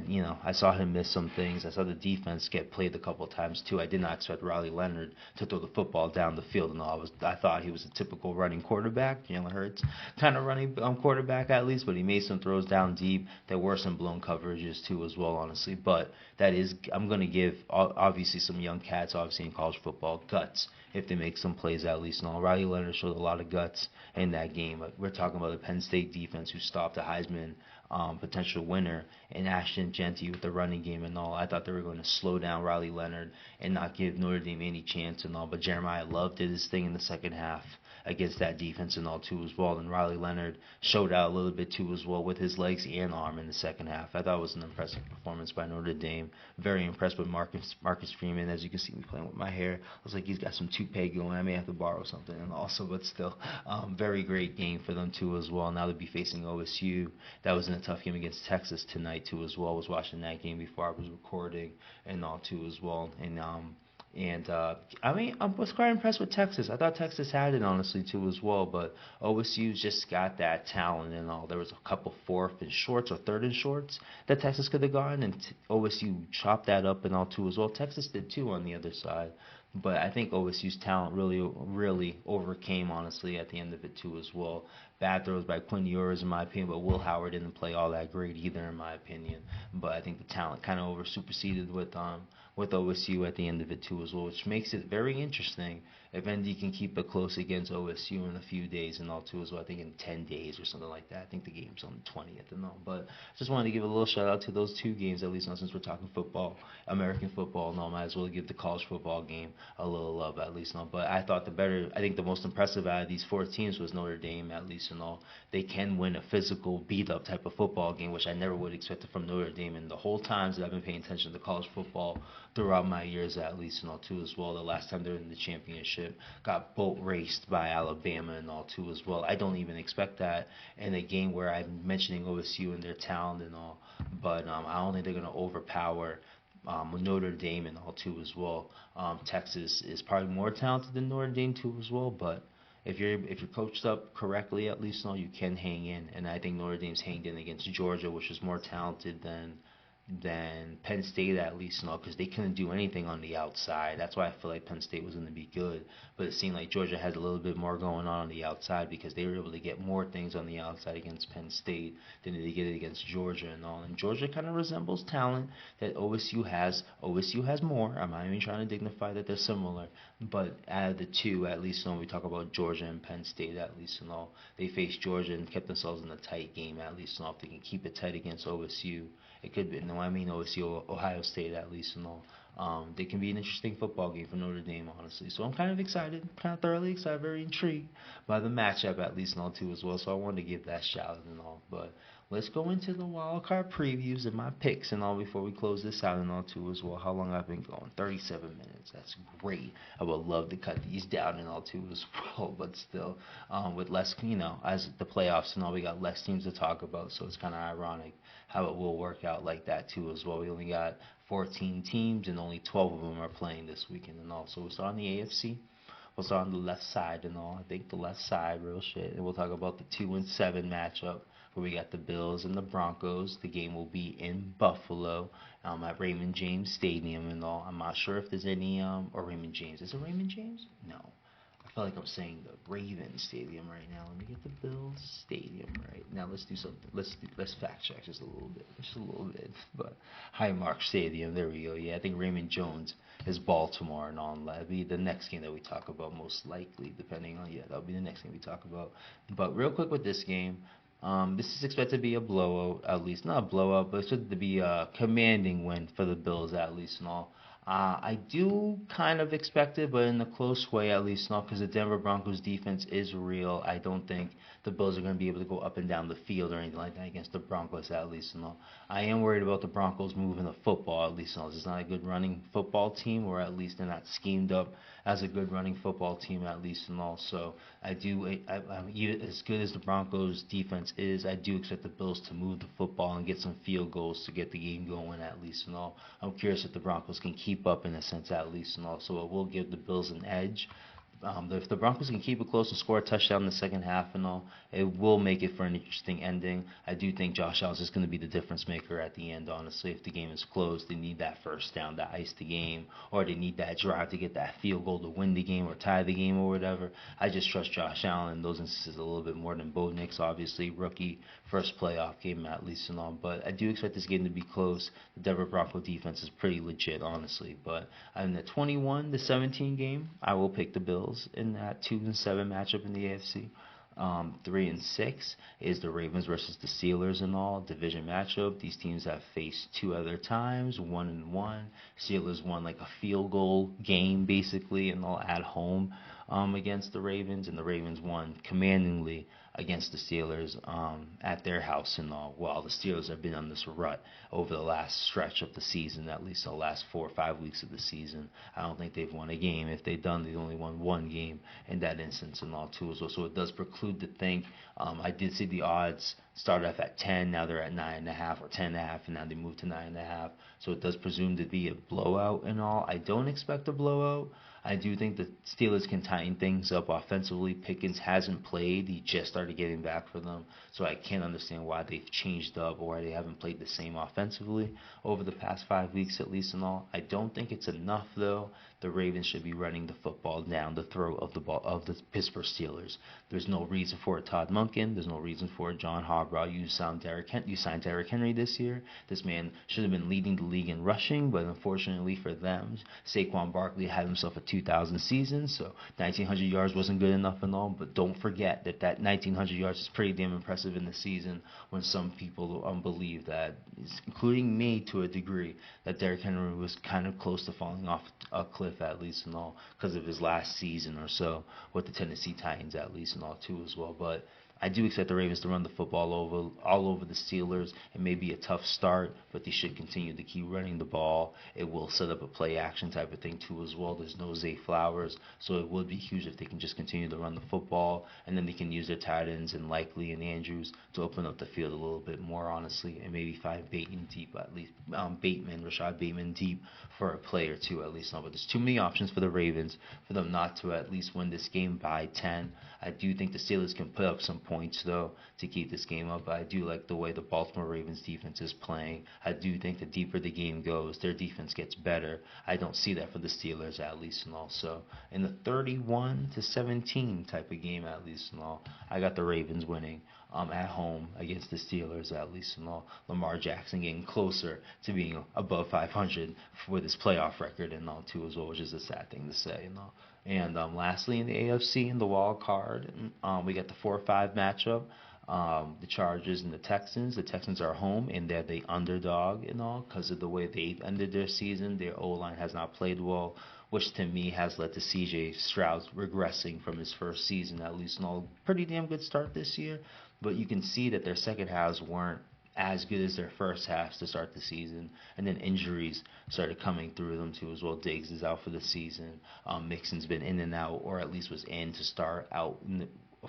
I saw him miss some things. I saw the defense get played a couple of times too. I did not expect Riley Leonard to throw the football down the field and all. I thought he was a typical running quarterback, Jalen Hurts kind of running quarterback at least, but he made some throws down deep. There were some blown coverages too as well, honestly. But that is, I'm going to give obviously some young cats, obviously in college football, guts if they make some plays at least. And all, Riley Leonard showed a lot of guts in that game. We're talking about the Penn State defense who stopped a Heisman potential winner and Ashton Genty with the running game and all. I thought they were going to slow down Riley Leonard and not give Notre Dame any chance and all. But Jeremiah Love did his thing in the second half against that defense and all too as well. And Riley Leonard showed out a little bit too as well with his legs and arm in the second half. I thought it was an impressive performance by Notre Dame. Very impressed with Marcus Freeman. As you can see me playing with my hair, looks like he's got some toupee going. I may have to borrow something and also, but still, very great game for them too as well. Now they'll be facing OSU. That was in a tough game against Texas tonight too as well. I was watching that game before I was recording and all too as well. I was quite impressed with Texas. I thought Texas had it, honestly, too, as well. But OSU's just got that talent and all. There was a couple fourth and shorts or third and shorts that Texas could have gotten, and OSU chopped that up and all, too, as well. Texas did, too, on the other side. But I think OSU's talent really overcame, honestly, at the end of it, too, as well. Bad throws by Quinn Ewers, in my opinion, but Will Howard didn't play all that great either, in my opinion. But I think the talent kind of superseded with OSU at the end of it too as well, which makes it very interesting if ND can keep it close against OSU in a few days and all too as well. I think in 10 days or something like that. I think the game's on the 20th and all. But just wanted to give a little shout out to those two games, at least since we're talking football, American football and all. Might as well give the college football game a little love at least. No, but I thought I think the most impressive out of these four teams was Notre Dame at least and all. They can win a physical beat up type of football game, which I never would expect from Notre Dame. And the whole times that I've been paying attention to college football throughout my years at least and all too as well. The last time they were in the championship, got boat raced by Alabama and all too as well. I don't even expect that in a game where I'm mentioning OSU and their talent and all, but I don't think they're going to overpower Notre Dame and all too as well. Texas is probably more talented than Notre Dame too as well, but if you're coached up correctly, at least you can hang in. And I think Notre Dame's hanged in against Georgia, which is more talented than Penn State at least, because they couldn't do anything on the outside. That's why I feel like Penn State was going to be good. But it seemed like Georgia had a little bit more going on the outside because they were able to get more things on the outside against Penn State than they get it against Georgia and all. And Georgia kind of resembles talent that OSU has. OSU has more. I'm not even trying to dignify that they're similar. But out of the two, at least when we talk about Georgia and Penn State, at least and all, they faced Georgia and kept themselves in a tight game, at least and all. If they can keep it tight against OSU, it could be, OSU, Ohio State at least and all. They can be an interesting football game for Notre Dame, honestly. So I'm kind of excited, kind of thoroughly excited, very intrigued by the matchup at least and all too as well. So I wanted to give that shout out and all. But let's go into the wild card previews and my picks and all before we close this out and all too as well. How long I've been going? 37 minutes. That's great. I would love to cut these down and all too as well, but still, with less, as the playoffs and all, we got less teams to talk about. So it's kind of ironic how it will work out like that too as well. We only got 14 teams and only 12 of them are playing this weekend and all. So we'll start on the AFC. We'll start on the left side and all. I think the left side, real shit. And we'll talk about the 2-7 matchup where we got the Bills and the Broncos. The game will be in Buffalo at Raymond James Stadium and all. I'm not sure if there's any or Raymond James. Is it Raymond James? No. I feel like I'm saying the Ravens Stadium right now. Let me get the Bills Stadium right now. Let's do something. Let's fact check just a little bit. But Highmark Stadium. There we go. Yeah, I think Raymond Jones is Baltimore and all. That'll be the next game that we talk about most likely, depending on that'll be the next game we talk about. But real quick with this game. This is expected to be a blowout, at least not a blowout, but it's expected to be a commanding win for the Bills, at least and all. I do kind of expect it, but in a close way at least, not because the Denver Broncos defense is real. I don't think the Bills are going to be able to go up and down the field or anything like that against the Broncos at least. No, I am worried about the Broncos moving the football at least. No, it's not a good running football team, or at least they're not schemed up as a good running football team at least. And also, as good as the Broncos defense is, I do expect the Bills to move the football and get some field goals to get the game going at least. And all, I'm curious if the Broncos can keep up in a sense at least. And all, so it will give the Bills an edge. If the Broncos can keep it close and score a touchdown in the second half and all, it will make it for an interesting ending. I do think Josh Allen is going to be the difference maker at the end, honestly. If the game is close, they need that first down to ice the game, or they need that drive to get that field goal to win the game or tie the game or whatever. I just trust Josh Allen in those instances a little bit more than Bo Nix, obviously. Rookie, first playoff game at least and all. But I do expect this game to be close. The Denver Bronco defense is pretty legit, honestly. But in the 21-17 game, I will pick the Bills in that 2-7 matchup in the AFC. 3-6 is the Ravens versus the Steelers and all division matchup. These teams have faced two other times, 1-1. Steelers won like a field goal game basically and all at home against the Ravens, and the Ravens won commandingly against the Steelers at their house and all. While the Steelers have been on this rut over the last stretch of the season, at least the last 4 or 5 weeks of the season, I don't think they've won a game. If they've done, they've only won one game in that instance and all too as well. So it does preclude to think. I did see the odds start off at 10, now they're at 9.5 or 10.5, and now they moved to 9.5. So it does presume to be a blowout and all. I don't expect a blowout. I do think the Steelers can tighten things up offensively. Pickens hasn't played. He just started getting back for them. So I can't understand why they've changed up or why they haven't played the same offensively over the past 5 weeks at least and all. I don't think it's enough, though. The Ravens should be running the football down the throat of the Pittsburgh Steelers. There's no reason for it, Todd Monken. There's no reason for it, John Harbaugh. You signed Derrick Henry this year. This man should have been leading the league in rushing, but unfortunately for them, Saquon Barkley had himself a 2,000 season, so 1,900 yards wasn't good enough and all. But don't forget that 1,900 yards is pretty damn impressive in the season when some people believe that, including me to a degree, that Derrick Henry was kind of close to falling off a cliff at least and all because of his last season or so with the Tennessee Titans at least and all too as well. But I do expect the Ravens to run the football all over the Steelers. It may be a tough start, but they should continue to keep running the ball. It will set up a play action type of thing too as well. There's no Zay Flowers, so it would be huge if they can just continue to run the football, and then they can use their tight ends and Likely and Andrews to open up the field a little bit more, honestly, and maybe find Bateman deep at least, Rashad Bateman deep for a play or two at least. No, but there's too many options for the Ravens for them not to at least win this game by 10. I do think the Steelers can put up some points, though, to keep this game up. I do like the way the Baltimore Ravens defense is playing. I do think the deeper the game goes, their defense gets better. I don't see that for the Steelers, at least, and also in the 31-17 type of game, at least, and all, I got the Ravens winning at home against the Steelers, at least, and all. Lamar Jackson getting closer to being above 500 with his playoff record and all, too, as well, which is a sad thing to say, and all. And lastly, in the AFC, in the wild card, we got the 4-5 matchup. The Chargers and the Texans. The Texans are home, and they're the underdog and all because of the way they've ended their season. Their O-line has not played well, which to me has led to C.J. Stroud regressing from his first season, at least. And all pretty damn good start this year, but you can see that their second halves weren't as good as their first halves to start the season, and then injuries started coming through them too as well. Diggs is out for the season. Mixon's been in and out, or at least was in to start out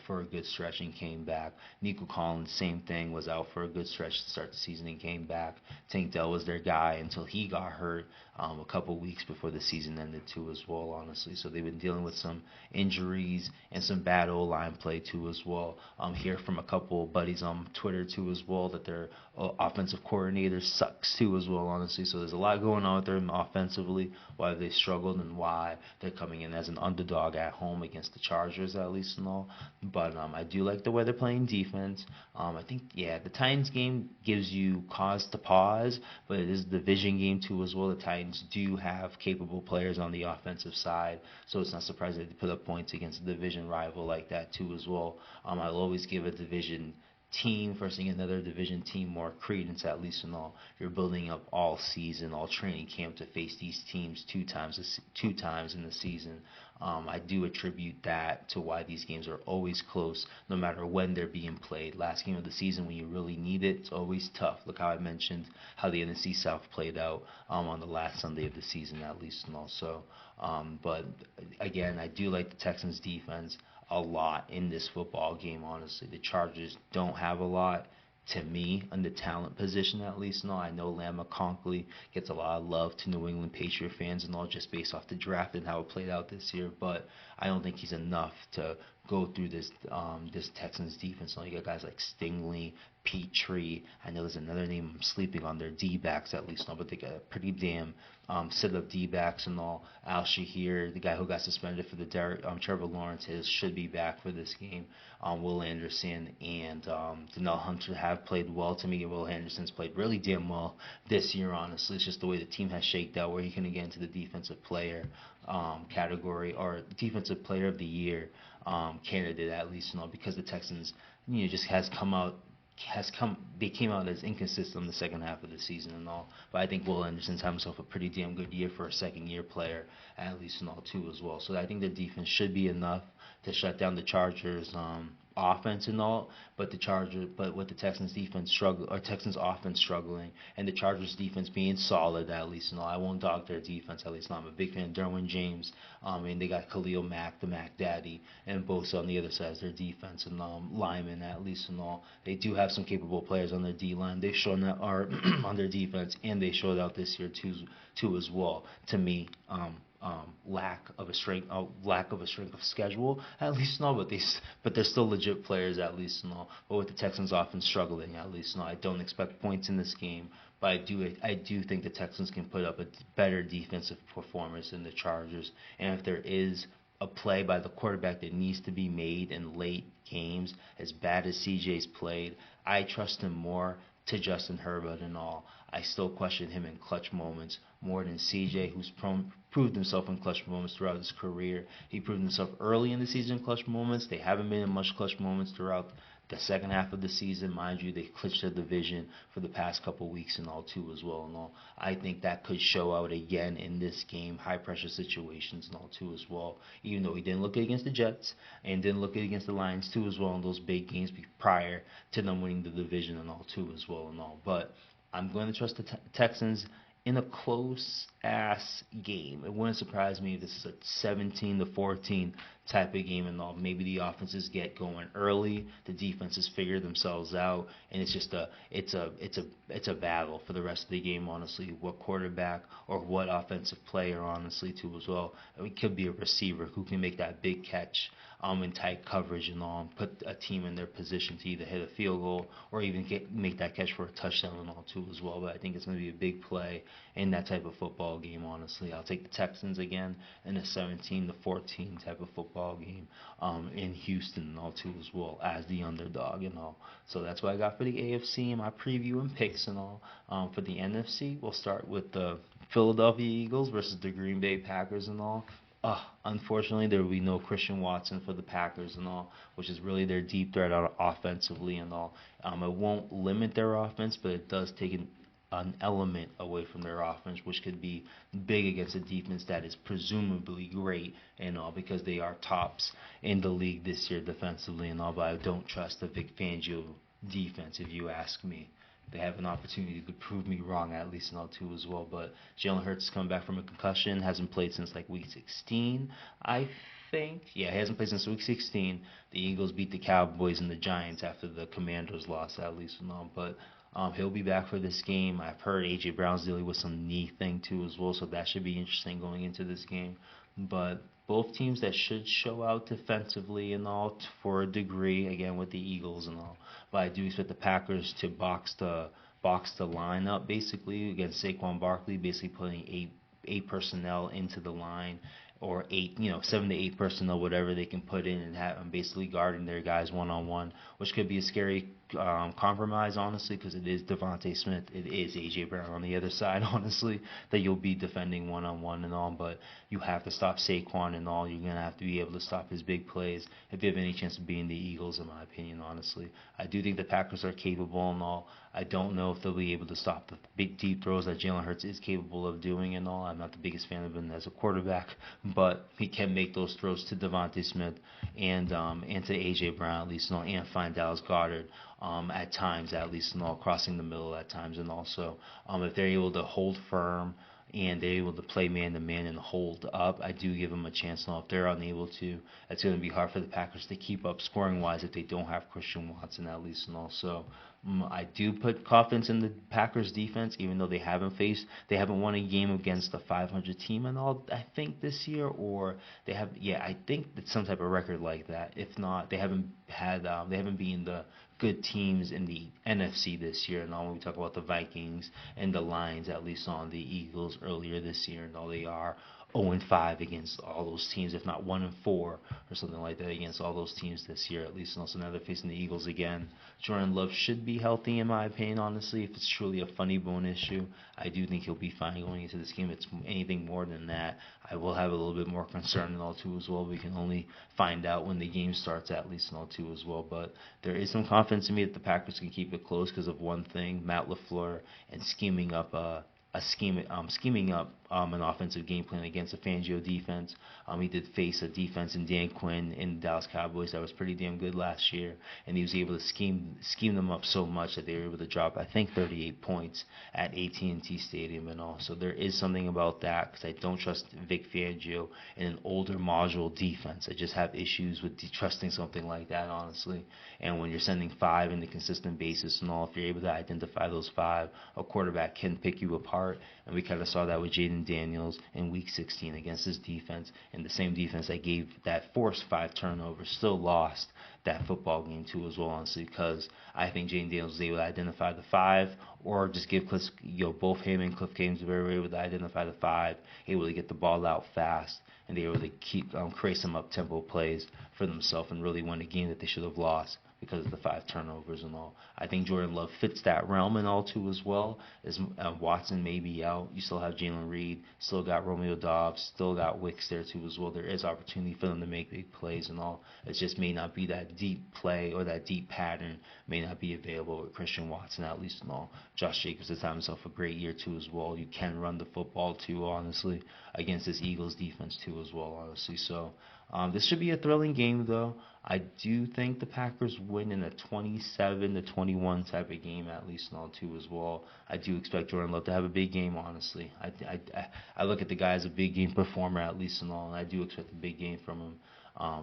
for a good stretch and came back. Nico Collins, same thing, was out for a good stretch to start the season and came back. Tank Dell was their guy until he got hurt a couple weeks before the season ended too as well, honestly. So they've been dealing with some injuries and some bad O-line play too as well. Hear from a couple of buddies on Twitter too as well that their offensive coordinator sucks too as well, honestly. So there's a lot going on with them offensively, why they struggled and why they're coming in as an underdog at home against the Chargers, at least and all. But I do like the way they're playing defense. I think, the Titans game gives you cause to pause, but it is a division game too as well. The Titans do have capable players on the offensive side, so it's not surprising that they put up points against a division rival like that too as well. I'll always give a division team versus another division team more credence, at least in all. You're building up all season, all training camp to face these teams two times in the season. I do attribute that to why these games are always close, no matter when they're being played. Last game of the season, when you really need it, it's always tough. Look how I mentioned how the NFC South played out on the last Sunday of the season, at least, and also. But again, I do like the Texans' defense a lot in this football game. Honestly, the Chargers don't have a lot to me in the talent position, at least. No, I know Lamar Conkley gets a lot of love to New England Patriot fans and all, just based off the draft and how it played out this year. But I don't think he's enough to go through this Texans defense. You got guys like Stingley, Petrie. I know there's another name I'm sleeping on their D-backs, at least, no, but they got a pretty damn set of D-backs and all. Al Shahir, the guy who got suspended for the Trevor Lawrence, should be back for this game. Will Anderson and Danielle Hunter have played well to me. Will Anderson's played really damn well this year, honestly. It's just the way the team has shaked out, where he can get into the defensive player category, or defensive player of the year candidate, at least, because the Texans, just they came out as inconsistent in the second half of the season and all. But I think Will Anderson's had himself a pretty damn good year for a second year player, at least, and all, too, as well. So I think the defense should be enough to shut down the Chargers offense and all, but with the Texans Texans offense struggling, and the Chargers defense being solid, at least, and all. I won't dog their defense, at least. I'm a big fan of Derwin James, and they got Khalil Mack, the Mack Daddy, and Bosa on the other side as their defense and linemen, at least, and all. They do have some capable players on their D line. They've shown that are on their defense, and they showed out this year too as well. To me, lack of a strength of schedule, at least, no, but they're still legit players, at least, no. But with the Texans often struggling, at least, no, I don't expect points in this game, but I do think the Texans can put up a better defensive performance than the Chargers. And if there is a play by the quarterback that needs to be made in late games, as bad as CJ's played, I trust him more to Justin Herbert and all. I still question him in clutch moments more than CJ, who's proved himself in clutch moments throughout his career. He proved himself early in the season in clutch moments. They haven't been in much clutch moments throughout the second half of the season. Mind you, they clinched the division for the past couple weeks and all, too, as well, and all. I think that could show out again in this game, high pressure situations and all, too, as well. Even though he didn't look good against the Jets and didn't look good against the Lions, too, as well, in those big games prior to them winning the division and all, too, as well, and all. But I'm going to trust the Texans in a close-ass game. It wouldn't surprise me if this is a 17-14 type of game and all. Maybe the offenses get going early, the defenses figure themselves out, and it's a battle for the rest of the game, honestly. What quarterback or what offensive player, honestly, too, as well. It could be a receiver who can make that big catch in tight coverage and all, and put a team in their position to either hit a field goal or even make that catch for a touchdown and all, too, as well. But I think it's going to be a big play in that type of football game, honestly. I'll take the Texans again in a 17-14 type of football game in Houston and all, too, as well, as the underdog and all. So that's what I got for the AFC and my preview and picks and all. For the NFC, we'll start with the Philadelphia Eagles versus the Green Bay Packers and all. Unfortunately, there will be no Christian Watson for the Packers and all, which is really their deep threat offensively and all. It won't limit their offense, but it does take an element away from their offense, which could be big against a defense that is presumably great and all, because they are tops in the league this year defensively and all. But I don't trust the Vic Fangio defense, if you ask me. They have an opportunity to prove me wrong, at least, and all, too, as well. But Jalen Hurts has come back from a concussion, hasn't played since like week 16, I think. Yeah, he hasn't played since week 16. The Eagles beat the Cowboys and the Giants after the Commanders lost, at least, and all. But he'll be back for this game. I've heard A.J. Brown's dealing with some knee thing, too, as well, so that should be interesting going into this game. But both teams that should show out defensively and all for a degree, again, with the Eagles and all. But I do expect the Packers to box the line up, basically, against Saquon Barkley, basically putting eight personnel into the line, or eight, 7 to 8 personnel, whatever they can put in, and have them basically guarding their guys one on one, which could be a scary compromise, honestly, because it is Devontae Smith, it is AJ Brown on the other side, honestly, that you'll be defending one on one and all. But you have to stop Saquon and all. You're gonna have to be able to stop his big plays if you have any chance of beating the Eagles, in my opinion, honestly. I do think the Packers are capable and all. I don't know if they'll be able to stop the big deep throws that Jalen Hurts is capable of doing and all. I'm not the biggest fan of him as a quarterback, but he can make those throws to Devontae Smith and to AJ Brown, at least, and all, and find Dallas Goedert at times, at least, and all, crossing the middle at times. And also, if they're able to hold firm and they're able to play man to man and hold up, I do give them a chance. Now, if they're unable to, it's going to be hard for the Packers to keep up scoring wise if they don't have Christian Watson, at least. And also, I do put confidence in the Packers defense, even though they haven't won a game against a 500 team and all, I think, this year, or I think it's some type of record like that. If not, they haven't been the good teams in the NFC this year. And all, when we talk about the Vikings and the Lions, at least on the Eagles earlier this year, and all, they are 0-5 against all those teams, if not 1-4 or something like that against all those teams this year, at least. And also now they're facing the Eagles again. Jordan Love should be healthy, in my opinion, honestly. If it's truly a funny bone issue, I do think he'll be fine going into this game. If it's anything more than that, I will have a little bit more concern and all too as well. We can only find out when the game starts, at least, and all too as well. But there is some confidence in me that the Packers can keep it close because of one thing: Matt LaFleur and scheming up an offensive game plan against a Fangio defense. He did face a defense in Dan Quinn in the Dallas Cowboys that was pretty damn good last year, and he was able to scheme them up so much that they were able to drop, I think, 38 points at AT&T Stadium and all. So there is something about that, because I don't trust Vic Fangio in an older module defense. I just have issues with trusting something like that, honestly. And when you're sending five on a consistent basis and all, if you're able to identify those five, a quarterback can pick you apart. And we kind of saw that with Jaden Daniels in Week 16 against his defense, and the same defense that forced 5 turnovers still lost that football game too as well, honestly, because I think Jaden Daniels was able to identify the 5, or just give both him and Cliff Gaines were able to identify the 5, able to get the ball out fast, and they were able to keep create some up-tempo plays for themselves and really win a game that they should have lost because of the 5 turnovers and all. I think Jordan Love fits that realm and all too as well. As Watson may be out, you still have Jalen Reed, still got Romeo Dobbs, still got Wicks there too as well. There is opportunity for them to make big plays and all. It just may not be that deep play, or that deep pattern may not be available with Christian Watson, at least and all. Josh Jacobs has had himself a great year too as well. You can run the football too, honestly, against this Eagles defense too as well, honestly. So this should be a thrilling game, though. I do think the Packers win in a 27-21 type of game, at least, and all too as well. I do expect Jordan Love to have a big game, honestly. I look at the guy as a big game performer, at least, and all, and I do expect a big game from him.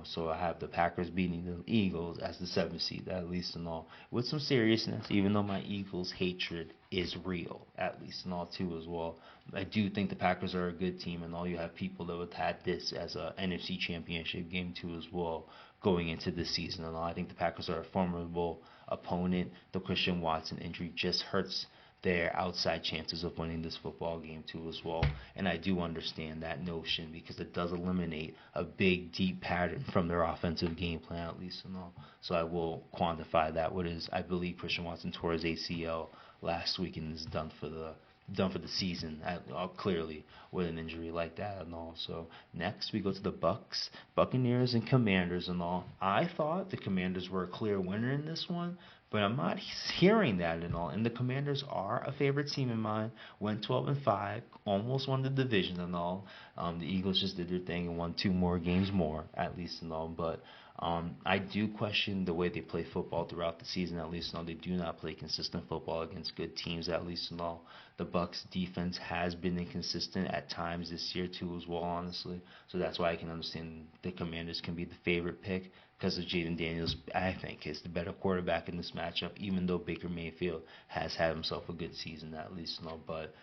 So I have the Packers beating the Eagles as the 7th seed, at least and all, with some seriousness, even though my Eagles hatred is real, at least and all too as well. I do think the Packers are a good team and all. You have people that have had this as a NFC Championship game too as well going into this season and all. I think the Packers are a formidable opponent. The Christian Watson injury just hurts their outside chances of winning this football game too as well. And I do understand that notion, because it does eliminate a big deep pattern from their offensive game plan, at least and all. So I will quantify that. I believe Christian Watson tore his ACL last week and is done for the season, clearly, with an injury like that and all. So next we go to the Buccaneers and Commanders and all. I thought the Commanders were a clear winner in this one, but I'm not hearing that and all. And the Commanders are a favorite team of mine. Went 12-5, almost won the division and all. The Eagles just did their thing and won 2 more games more, at least and all. But I do question the way they play football throughout the season, at least and all. They do not play consistent football against good teams, at least and all. The Bucs defense has been inconsistent at times this year too as well, honestly. So that's why I can understand the Commanders can be the favorite pick, because of Jaden Daniels, I think, is the better quarterback in this matchup, even though Baker Mayfield has had himself a good season, at least and all. But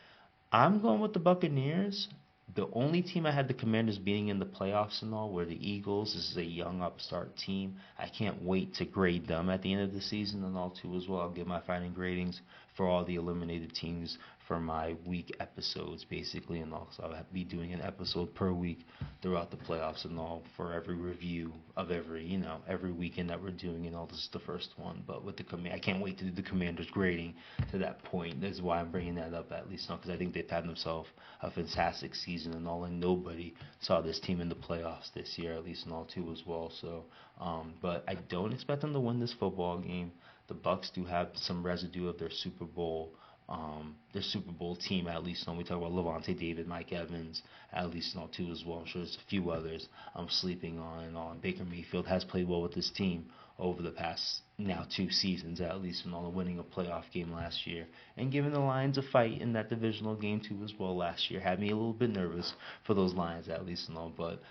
I'm going with the Buccaneers. The only team I had the Commanders beating in the playoffs and all were the Eagles. This is a young upstart team. I can't wait to grade them at the end of the season and all too as well. I'll give my final gradings for all the eliminated teams for my week episodes, basically, and also I'll be doing an episode per week throughout the playoffs and all for every review of every weekend that we're doing, and all. This is the first one, but with the I can't wait to do the Commanders grading to that point. That's why I'm bringing that up, at least now, because I think they've had themselves a fantastic season and all, and nobody saw this team in the playoffs this year, at least in all too as well. So, but I don't expect them to win this football game. The Bucks do have some residue of their Super Bowl team, at least when we talk about Levante David, Mike Evans, at least all too as well. I'm sure there's a few others I'm sleeping on and on. Baker Mayfield has played well with this team over the past now 2 seasons, at least, and all, winning a playoff game last year and giving the Lions a fight in that divisional game too as well last year. Had me a little bit nervous for those Lions, at least, and all, but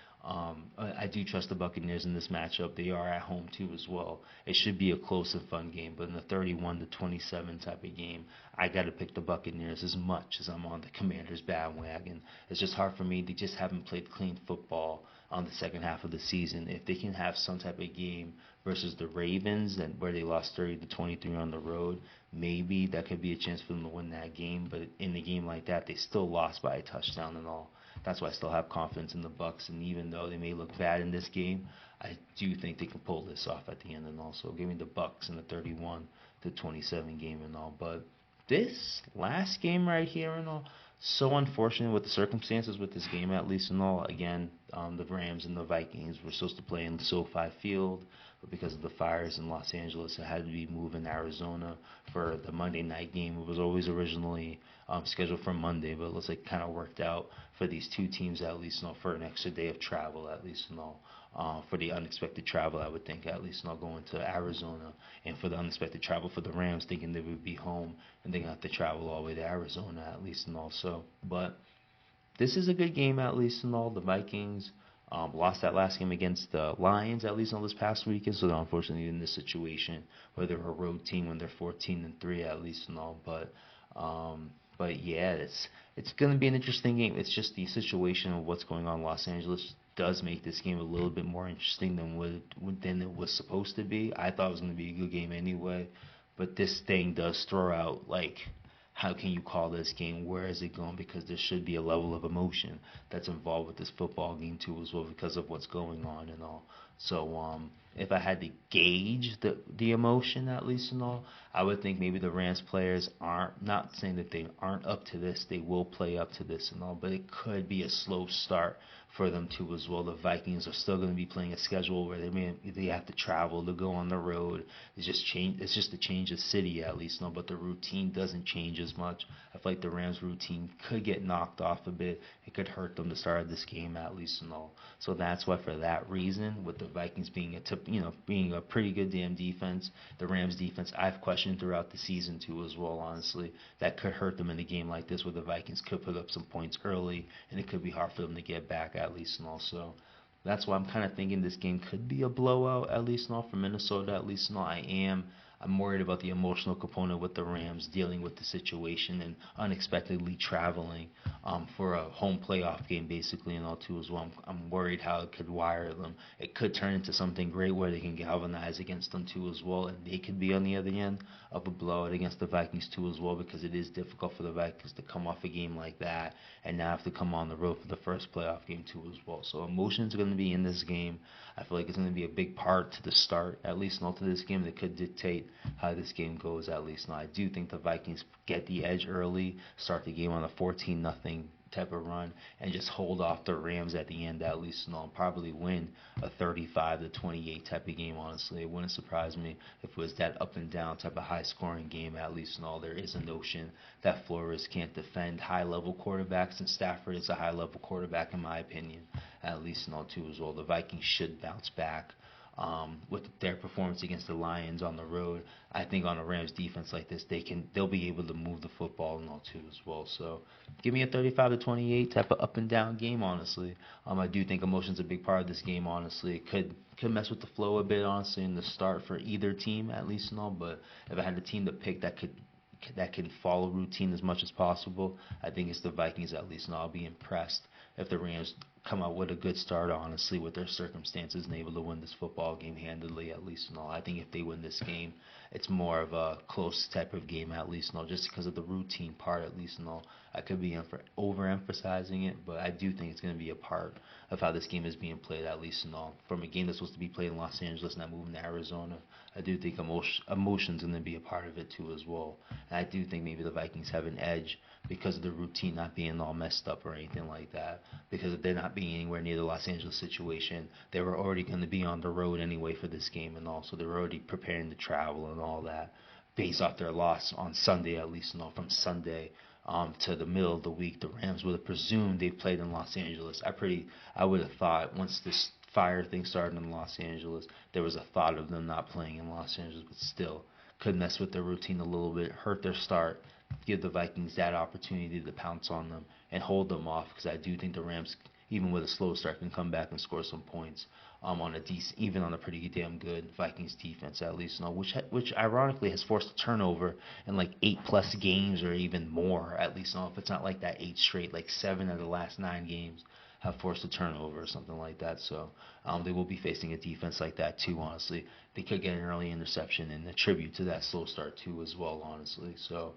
I do trust the Buccaneers in this matchup. They are at home too as well. It should be a close and fun game, but in a 31-27 type of game, I got to pick the Buccaneers as much as I'm on the Commanders bandwagon. It's just hard for me. They just haven't played clean football on the second half of the season. If they can have some type of game versus the Ravens, and where they lost 30-23 on the road, maybe that could be a chance for them to win that game. But in a game like that, they still lost by a touchdown and all. That's why I still have confidence in the Bucks, and even though they may look bad in this game, I do think they can pull this off at the end. And also, give me the Bucks in the 31-27 game and all. But this last game right here and all, so unfortunate with the circumstances with this game, at least and all. Again, the Rams and the Vikings were supposed to play in SoFi Field, but because of the fires in Los Angeles, it had to be moved in Arizona for the Monday night game. It was always originally scheduled for Monday, but it looks like it kind of worked out for these two teams, at least, and all, for an extra day of travel, at least, and all. For the unexpected travel, I would think, at least not going to Arizona, and for the unexpected travel for the Rams, thinking they would be home and they have to travel all the way to Arizona, at least, and also. But this is a good game, at least, and all. The Vikings lost that last game against the Lions, at least on this past weekend, so they're unfortunately in this situation where they're a road team when they're 14-3, at least, and all. But yeah, it's going to be an interesting game. It's just the situation of what's going on in Los Angeles does make this game a little bit more interesting than it was supposed to be. I thought it was going to be a good game anyway, but this thing does throw out, like, how can you call this game? Where is it going? Because there should be a level of emotion that's involved with this football game too as well, because of what's going on and all. So if I had to gauge the emotion, at least and all, I would think maybe the Rams players aren't, not saying that they aren't up to this, they will play up to this and all, but it could be a slow start for them too as well. The Vikings are still going to be playing a schedule where they have to travel to go on the road. It's just a change of city, at least, no. But the routine doesn't change as much. I feel like the Rams' routine could get knocked off a bit. It could hurt them to start this game, at least, and all. So that's why, for that reason, with the Vikings being a pretty good damn defense, the Rams' defense I've questioned throughout the season too as well. Honestly, that could hurt them in a game like this, where the Vikings could put up some points early, and it could be hard for them to get back, at least, and also. That's why I'm kind of thinking this game could be a blowout, at least not for Minnesota, at least not. I'm worried about the emotional component with the Rams dealing with the situation and unexpectedly traveling for a home playoff game, basically, and all too as well. I'm worried how it could wire them. It could turn into something great where they can galvanize against them too as well, and they could be on the other end of a blowout against the Vikings too as well, because it is difficult for the Vikings to come off a game like that and now have to come on the road for the first playoff game too as well. So emotions are going to be in this game. I feel like it's going to be a big part to the start, at least not to this game, that could dictate how this game goes, at least. Now, I do think the Vikings get the edge early, start the game on a 14-0 type of run, and just hold off the Rams at the end, at least, and probably win a 35-28 type of game, honestly. It wouldn't surprise me if it was that up and down type of high scoring game, at least, and all. There is a notion that Flores can't defend high level quarterbacks, and Stafford is a high level quarterback, in my opinion, at least, and all too as well. The Vikings should bounce back with their performance against the Lions on the road. I think on a Rams defense like this, they'll be able to move the football and all too as well. So give me a 35-28 type of up and down game, honestly. I do think emotion's a big part of this game, honestly. It could mess with the flow a bit, honestly, in the start for either team, at least and all. But if I had a team to pick that can follow routine as much as possible, I think it's the Vikings, at least, and I'll be impressed if the Rams come out with a good start, honestly, with their circumstances and able to win this football game handily, at least and all. I think if they win this game, it's more of a close type of game, at least and all, just because of the routine part, at least and all. I could be overemphasizing it, but I do think it's going to be a part of how this game is being played, at least and all. From a game that's supposed to be played in Los Angeles, not moving to Arizona, I do think emotion's going to be a part of it too as well. And I do think maybe the Vikings have an edge because of the routine not being all messed up or anything like that. Because if they're not being anywhere near the Los Angeles situation, they were already going to be on the road anyway for this game and all. So they were already preparing to travel and all that based off their loss on Sunday, at least, and all. From Sunday to the middle of the week, the Rams would have presumed they played in Los Angeles. I would have thought once this fire thing started in Los Angeles, there was a thought of them not playing in Los Angeles, but still could mess with their routine a little bit, hurt their start, give the Vikings that opportunity to pounce on them and hold them off, because I do think the Rams, even with a slow start, can come back and score some points on a decent, even on a pretty damn good Vikings defense, at least, which ironically has forced a turnover in like 8+ games or even more, at least, if it's not like that 8 straight, like 7 of the last 9 games have forced a turnover or something like that. So they will be facing a defense like that too, honestly. They could get an early interception and attribute to that slow start too as well, honestly. So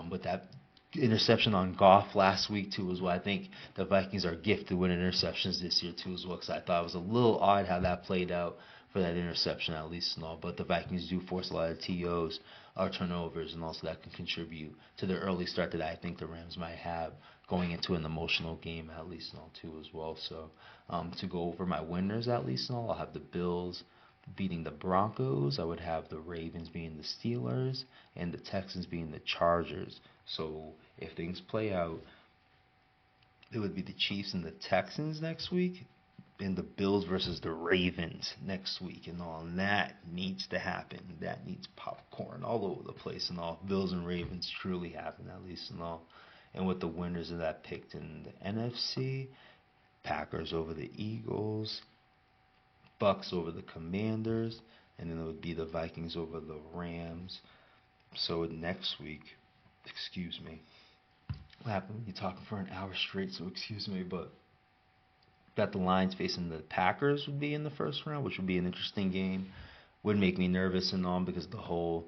with that interception on Goff last week too as well, I think the Vikings are gifted with interceptions this year too as well, because I thought it was a little odd how that played out for that interception, at least and all. But the Vikings do force a lot of TOs or turnovers, and also that can contribute to the early start that I think the Rams might have going into an emotional game, at least and all too as well. So to go over my winners, at least and all, I'll have the Bills beating the Broncos. I would have the Ravens being the Steelers and the Texans being the Chargers. So if things play out, it would be the Chiefs and the Texans next week, and the Bills versus the Ravens next week and all. And that needs to happen. That needs popcorn all over the place and all. Bills and Ravens truly happen, at least and all. And with the winners of that picked in the NFC, Packers over the Eagles, Bucks over the Commanders, and then it would be the Vikings over the Rams. So next week, excuse me, what happened when you're talking for an hour straight, so excuse me, but got the Lions facing the Packers would be in the first round, which would be an interesting game. Would make me nervous and all, because the whole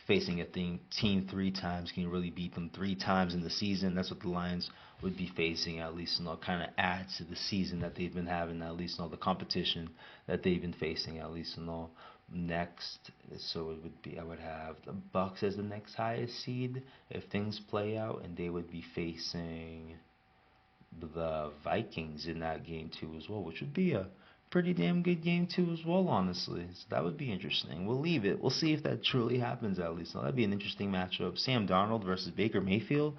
facing a team 3 times, can you really beat them 3 times in the season? That's what the Lions would be facing, at least, and all kind of adds to the season that they've been having, at least, and all the competition that they've been facing, at least, and all. Next, so it would be, I would have the Bucks as the next highest seed if things play out, and they would be facing the Vikings in that game too as well, which would be a pretty damn good game too as well, honestly. So that would be interesting. We'll leave it. We'll see if that truly happens, at least. So that'd be an interesting matchup. Sam Darnold versus Baker Mayfield,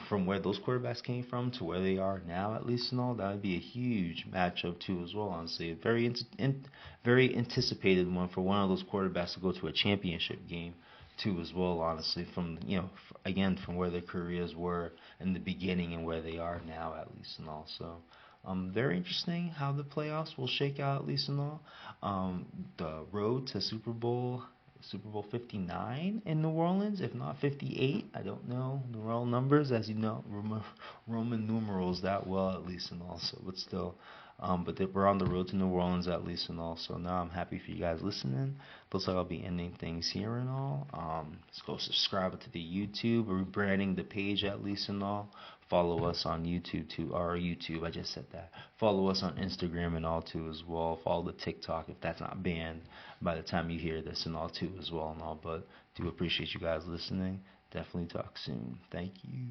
from where those quarterbacks came from to where they are now, at least, and all. That would be a huge matchup too as well, honestly. A very anticipated one for one of those quarterbacks to go to a championship game too as well, honestly, from again, from where their careers were in the beginning and where they are now, at least, and all. So very interesting how the playoffs will shake out, at least, and all. The road to Super Bowl 59 in New Orleans, if not 58. I don't know the real numbers, as you know, Roman numerals that well, at least, and all. So, but still, but we're on the road to New Orleans, at least, and all. So now I'm happy for you guys listening. Looks like I'll be ending things here and all. Let's go subscribe to the YouTube, rebranding the page, at least, and all. Follow us on YouTube too, or YouTube, I just said that. Follow us on Instagram and all too as well. Follow the TikTok if that's not banned by the time you hear this and all too as well and all. But do appreciate you guys listening. Definitely talk soon. Thank you.